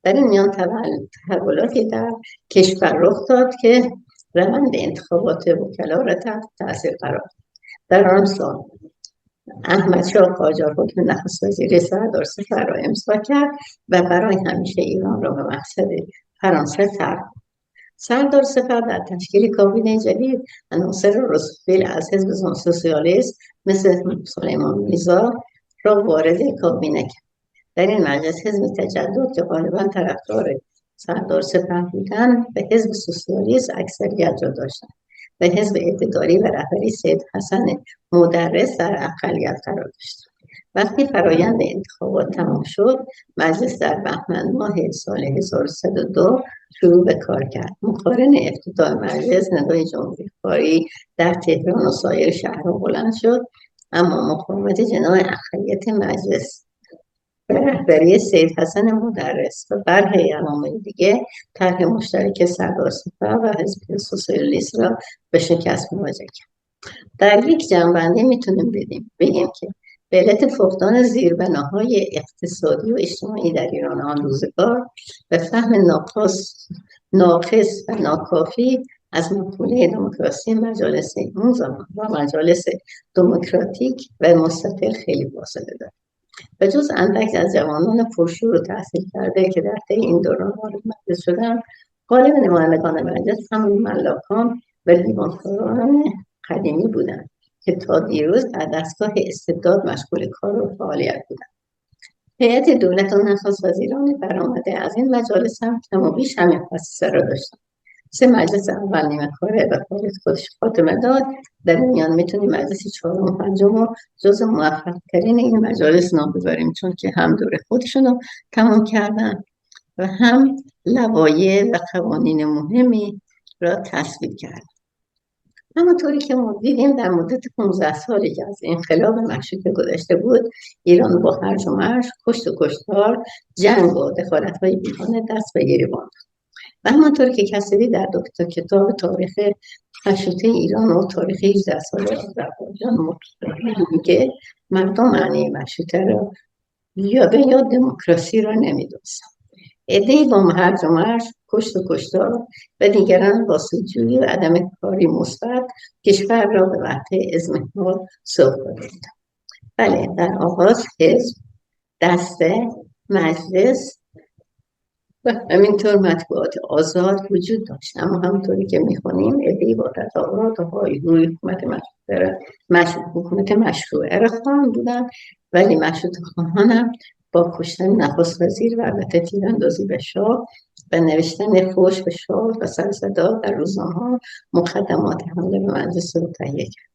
S1: در این میان تحولاتی در کشور رخ داد که روند انتخابات وکلا را تحت تاثیر قرار داد. در آن سال احمدشاه قاجار حکم نخست وزیری سردار سپر را امضا کرد و برای همیشه ایران را به مقصد فرانسه ترک کرد. سردار سپر در تشکیل کابینه جدید عناصر روزولت از حزب سوسیالیست مثل سلیمان میرزا را وارد کابینه کرد. در این مجلس حزب تجدد که غالبا طرفدار سردار سپر بودند به حزب سوسیالیست اکثریت را داشتند و حزب اعتدالی و رهبری سید حسن مدرس در اقلیت قرار داشت. وقتی فرایند انتخابات تمام شد مجلس در بهمن ماه سال 1302 شروع به کار کرد. مقارن افتتاح مجلس ندای جمهوری خواهی در تهران و سایر شهرها بلند شد، اما مقاومت جناح اقلیت مجلس به رهبری سید حسن مدرس و برخی عوامل دیگه طرح مشترک سردار سپر و حزب سوسیالیست را به شکست مواجه کرد. در یک جنبندی میتونیم بگیم که به علت فقدان زیربناهای اقتصادی و اجتماعی در ایران آن روزگار و فهم ناقص و ناکافی از مفهوم دموکراسی مجالس اون زمان و مجالس دموکراتیک و مستقل خیلی فاصله دارد. به جز اندک از جوانان پرشور و تحصیل کرده که در طی این دوران وارد مجلس شدند، غالب نمایندگان مجلس همون ملاکان و لیوانخواران قدیمی بودند که تا دیروز در دستگاه استبداد مشغول کار و فعالیت بودند. هیئت دولت و نخست وزیران برآمده از این مجالس هم کم و بیش همین خاصیت را داشتند. 3 مجلس اول نیمه کاره و خودش خاتمه داد. در این میان میتونیم مجلس 4 و 5 رو جز موفق ترین این مجالس نام ببریم، چون که هم دوره خودشون رو تمام کردن و هم لوایح و قوانین مهمی را تصویب کردن. همونطوری که ما دیدیم در مدت 15 سالی که از انقلاب مشروطه گذشته بود، ایران با هرج و مرج، کشت و کشتار، جنگ و دخالت‌های بیگانه دست به گریبان داد. و همانطور که کسری در کتاب تاریخ مشروطه ایران و تاریخ 18 ساله آذربایجان میگه مردم معنی مشروطه را یا دموکراسی را نمیدونستند. عده‌ای با هرج و مرج، کشت و کشتار و دیگران با سودجویی و عدم کاری مثبت کشور را به وقته اضمحلال سوق دادند. بله، در آغاز حزب، دسته، مجلس و همینطور مطبوعات آزاد وجود داشت، اما همونطوری که میخونیم عده‌ای با تظاهرات و هایهوی حکومت مشروعه را خواهان بودند، ولی مشروطه خواهان هم با کشتن نخست وزیر و البته تیراندازی به شاه و نوشتن فحش به شاه و سرصدا در روزنامه‌ها مقدمات حمله به مجلس رو تهیه کرد.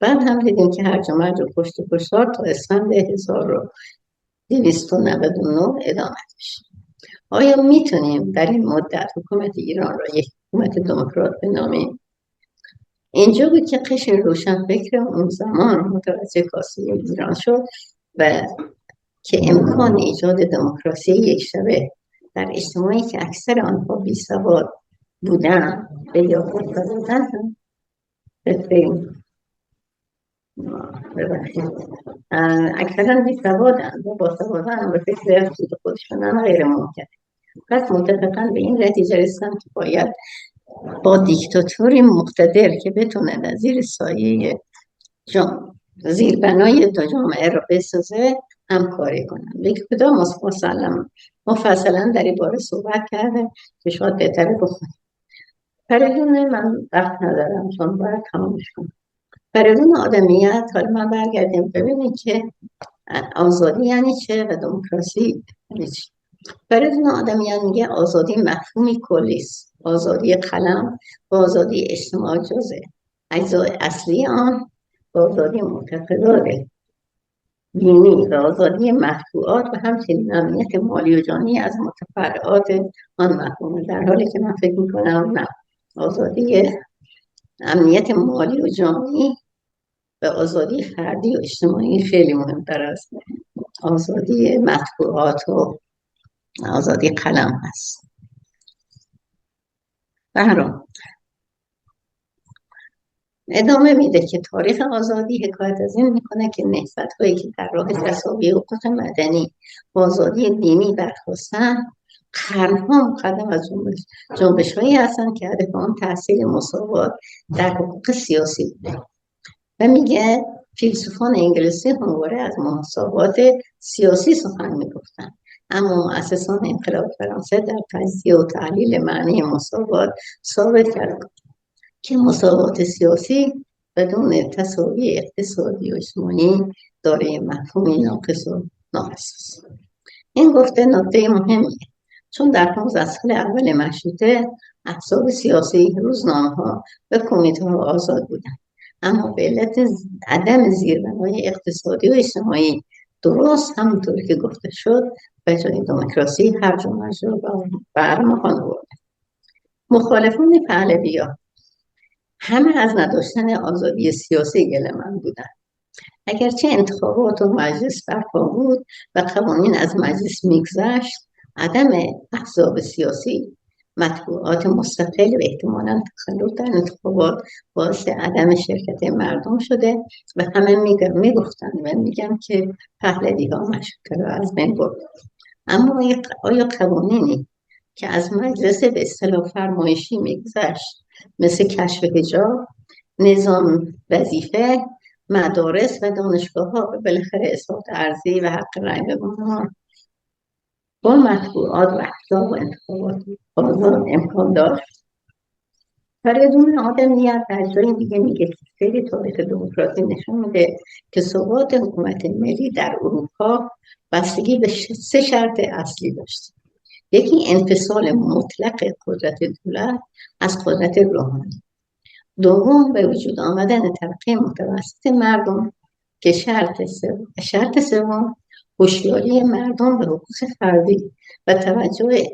S1: بعد هم دیدیم که هرج و مرج و کشت و کشتار تا اسفند 1299 ادامه داشت. آیا میتونیم در این مدت حکومت ایران را یک حکومت دموکرات بنامیم؟ اینجا بود که قشر روشنفکر اون زمان متوجه کاسه ایران شد و که امکان ایجاد دموکراسی یک شبه در اجتماعی که اکثر آنها بیسواد بودن به یاد دادن هم اکثرا بیسوادن و باسوادن و فکر خودشون غیر ممکن. پس متفقاً به این نتیجه رسیدن که باید با دیکتاتوری مقتدر که بتونه در زیر سایه زیربنای دو جامعه را بسازه همکاری کنن. یک کدام مفصلا در این باره صحبت کرده که شاید بهتره بخونیم. فریدون من وقت ندارم چون باید تمامش کنم. فریدون آدمیت، حالا من برگردیم ببینید که آزادی یعنی چه و دموکراسی یعنی چه. فریدون آدمیت میگه آزادی مفهومی کلی است. آزادی قلم و آزادی اجتماع جزء اجزای اصلی آن، آزادی معتقدات دینی و آزادی مطبوعات و همچنین امنیت مالی و جانی از متفرعات آن مفهومه. در حالی که من فکر میکنم نه، آزادی امنیت مالی و جانی و آزادی فردی و اجتماعی خیلی مهمتر از آزادی مطبوعات و آزادی قلم هست. بهرام ادامه میده که تاریخ آزادی حکایت از این میکنه که نهضت‌هایی که در راه تساوی حقوق مدنی و آزادی دینی برخاستن قرنها مقدم از جنبش‌هایی هستند که هدف آن تحصیل مساوات در حقوق سیاسی بوده و میگه فیلسوفان انگلیسی همواره از مساوات سیاسی سخن میگفتن، اما مؤسسان انقلاب فرانسه در تجزیه و تحلیل معنی مساوات ثابت کرد که مساوات سیاسی بدون تساوی اقتصادی و اجتماعی دارای مفهومی ناقص و نااساس. این گفته نکته مهمیه، چون در 15 سال اول مشروطه احزاب سیاسی، روزنامه‌ها و کمیته‌ها آزاد بودند، اما به علت عدم زیربنای اقتصادی و اجتماعی درست همونطور که گفته شد به جای دموکراسی هرج و مرج را برمغان آورد. مخالفان پهلوی‌ها همه از نداشتن آزادی سیاسی گله‌مند بودند. اگرچه انتخابات و مجلس برپا بود و قوانین از مجلس میگذشت، عدم احزاب سیاسی، مطبوعات مستقل و احتمالاً تخلف در انتخابات باعث عدم شرکت مردم شده و همه میگفتن و میگن که پهلوی‌ها مشروطه را از بین برد. اما آیا قوانینی که از مجلس به اصطلاح فرمایشی میگذشت مثل کشف حجاب، نظام وظیفه، مدارس و دانشگاه‌ها و بالاخره اثبات ارضی و حق رأی به با مطبوعات و احزاب و انتخابات آزاد امکان داشت؟ فریدون آدمیت در جای دیگه میگه که سری تاریخ دموکراسی نشون میده که ثبات حکومت ملی در اروپا بستگی به 3 شرط اصلی داشت. یکی انفصال مطلق قدرت دولت از قدرت روحانی. دوم به وجود آمدن طبقه متوسط مردم که شرط سوم هوشیاری مردم به حقوق فردی و توجه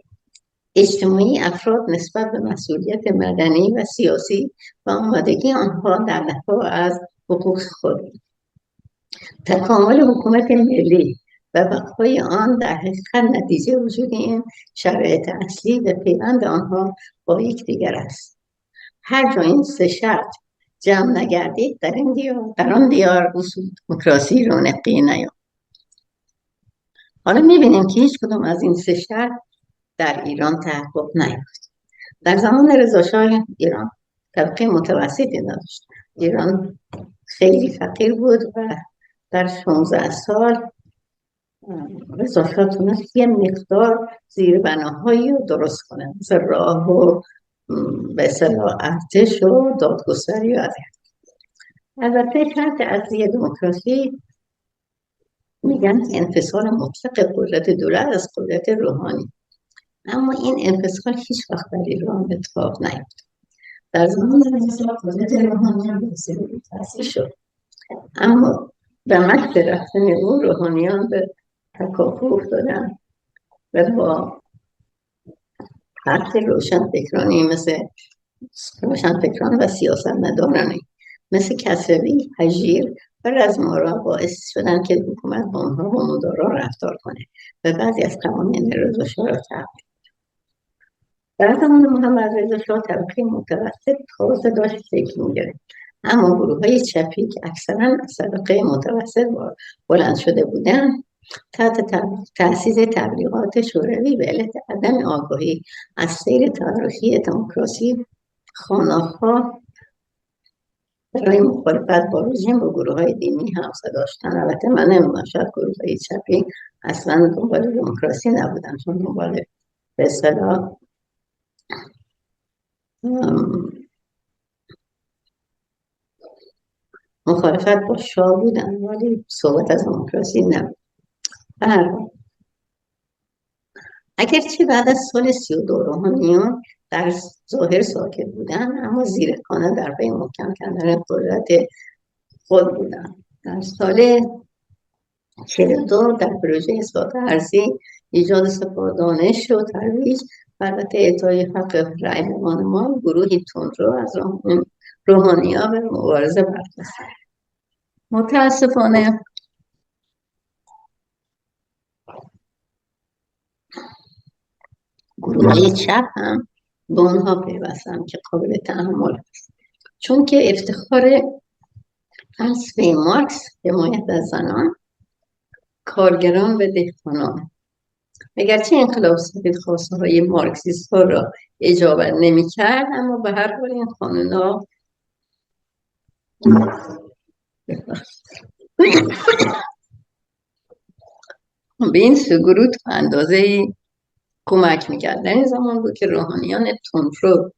S1: اجتماعی افراد نسبت به مسئولیت مدنی و سیاسی و آمادگی آنها در دفاع از حقوق خود. تکامل حکومت ملی و بقای آن در حقیقت نتیجه وجود این شرایط اصلی و پیوند آنها با یکدیگر است. هر جا این 3 شرط جمع نگردید در آن دیار اصول دموکراسی رونقی نیامد. حالا میبینیم که هیچ کدوم از این 3 شرط در ایران تحقق نیافت. در زمان رضا شاه ایران طبقه متوسطی نداشت. ایران خیلی فقیر بود و در 16 سال رضا شاه تونست یه مقدار زیربناهایی رو درست کنه، مثل راه و به اصطلاح ارتش و دادگستری و البته شرط اصلی دموکراسی میگن که انفصال مطلق قدرت دولت از قدرت روحانی، اما این انفصال هیچ وقت در ایران اتفاق نیفتاد. در زمان رضا قدرت روحانی هم تأسیس شد، اما به مکت رفتن او روحانیان به تکاپو افتادن و با حرف روشنفکرانی مثل روشنفکران و سیاستمدارانی مثل کسروی، هژیر و رزمارا باعث شدن که حکومت با آنها با مدارا رفتار کنه و بعضی از قوانین رضا شاه را تغییر. در زمان محمد رضا شاه طبقه متوسط تازه داشت شکل می‌گرفت، اما گروه‌های چپی که اکثراً از طبقه متوسط بلند شده بودند تحت تأسیس تبلیغات شوروی به علت عدم آگاهی از سیر تاریخی دموکراسی خانه‌ها برای مخالفت با رژیم و گروه‌های دینی همسا داشتن. البته من نمی‌دونم شاید گروه‌های چپی اصلا دنبال دموکراسی نبودن، چون دنبال به اصطلاح مخالفت با شاه بودن ولی صحبت از دموکراسی نبود. اگرچه بعد از سال 32 روحانیون در ظاهر ساکت بودن، اما زیر خانه در پی محکم کردن قدرت خود بودن. در سال 42 در پروژه اصلاحات ارضی، ایجاد سپاه دانش و ترویج و البته اعطای حق رأی به بانوان، گروهی تندرو از روحانی‌ها به مبارزه برخاستند. متاسفانه گروه‌های چپ هم به آنها پیوستند که قابل تحمل است، چون که افتخار فلسفه مارکس حمایت از زنان، کارگران و دهقانان. اگرچه انقلاب سفید خواسته های مارکسیست ها را اجابت نمی کرد، اما به هر حال این قانون ها به این سه گروه تا اندازه کمک میکرد. در این زمان بود که روحانیان تندرو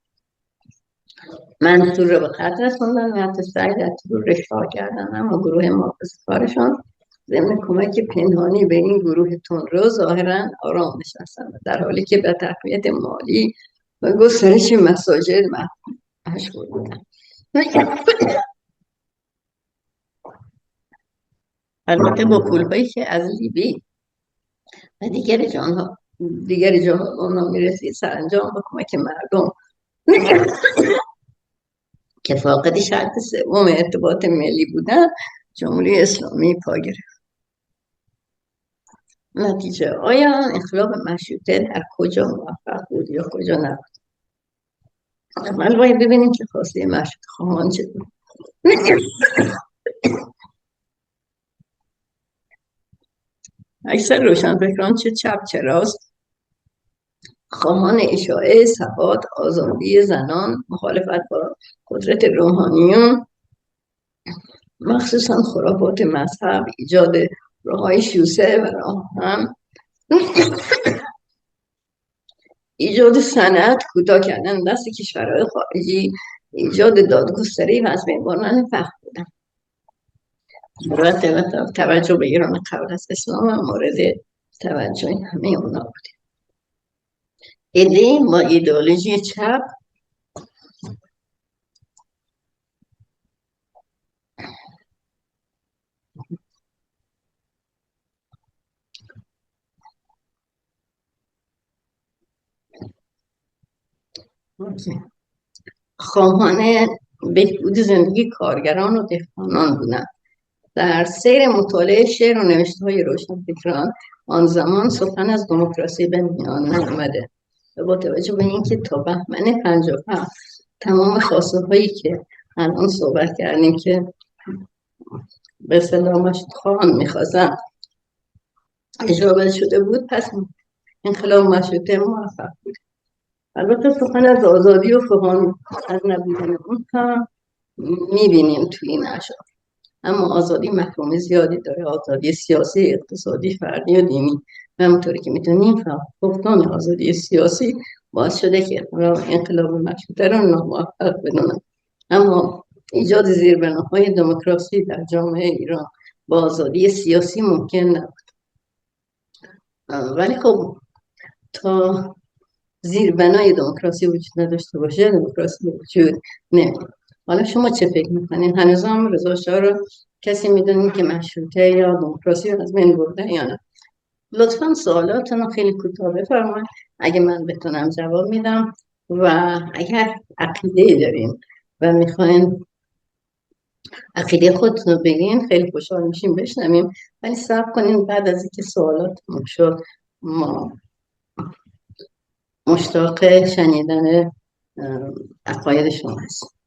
S1: منصور را به خط رساندن و حتی سعی در طور رشوه کردن، اما گروه محافظ کارشان ضمن کمک پنهانی به این گروه تندرو ظاهرا آرام نشستند، در حالی که به تقویت مالی و گسترش مساجد مشغول بودند. البته با پولهایی که از لیبی و دیگر جاها میرسید، سرانجام با کمک مردم که فاقد شرط سوم ارتباط ملی بودن، جمهوری اسلامی پا گرفت. نتیجه: آیا انقلاب مشروطه در کجا موفق بود یا کجا نبود؟ اول باید ببینیم که خواسته مشروطه خواهان چه بود. اکثر روشنفکران چه چپ چه راست خواهان اشاعه ثبات، آزادی زنان، مخالفت با قدرت روحانیون، مخصوصا خرافات مذهب، ایجاد راههای شوسه و راه هم، ایجاد صنعت، کوتاه کردن دست کشورهای خارجی، ایجاد دادگستری و از بین بردن فقر بودن. البته توجه به ایران قبل از اسلام هم مورد توجه همه اونا بود. عده‌ای با ایدئولوژی چپ خواهان بهبود زندگی کارگران و دهقانان بودند. در سیر مطالعه شعر و نوشته‌های روشنفکران آن زمان سخن از دموکراسی به میان نیامده و با توجه به اینکه تا بهمن 57 تمام خواسته‌هایی که الان صحبت کردیم که به اصطلاح مشروطه‌خواهان می‌خواستن اجابت شده بود، پس انقلاب مشروطه موفق بود. البته سخن از آزادی و فغان از نبودن اون هم می‌بینیم توی این اشعار، اما آزادی مفهوم زیادی داره: آزادی سیاسی، اقتصادی، فردی و دینی. و همونطوری که می‌دونیم فقدان آزادی سیاسی باعث شده که انقلاب مشروطه رو ناموفق بدونن، اما ایجاد زیربناهای دموکراسی در جامعه ایران با آزادی سیاسی ممکن نبود. ولی خب تا زیربنای دموکراسی وجود نداشته باشه، دموکراسی وجود نمیاد. حالا شما چه فکر میکنین؟ هنوز هم رضا شاه رو کسی میدونین که مشروطه یا دموکراسی رو از بین برده یا نه؟ لطفا سوالاتون رو خیلی کوتاه بفرمایید، اگه من بتونم جواب میدم، و اگر عقیده دارین و میخواین عقیده خودتون رو بگین خیلی خوشحال میشیم بشنویم، ولی صبر کنین بعد از اینکه سوالاتون شد ما مشتاق شنیدن عقاید شما هستیم.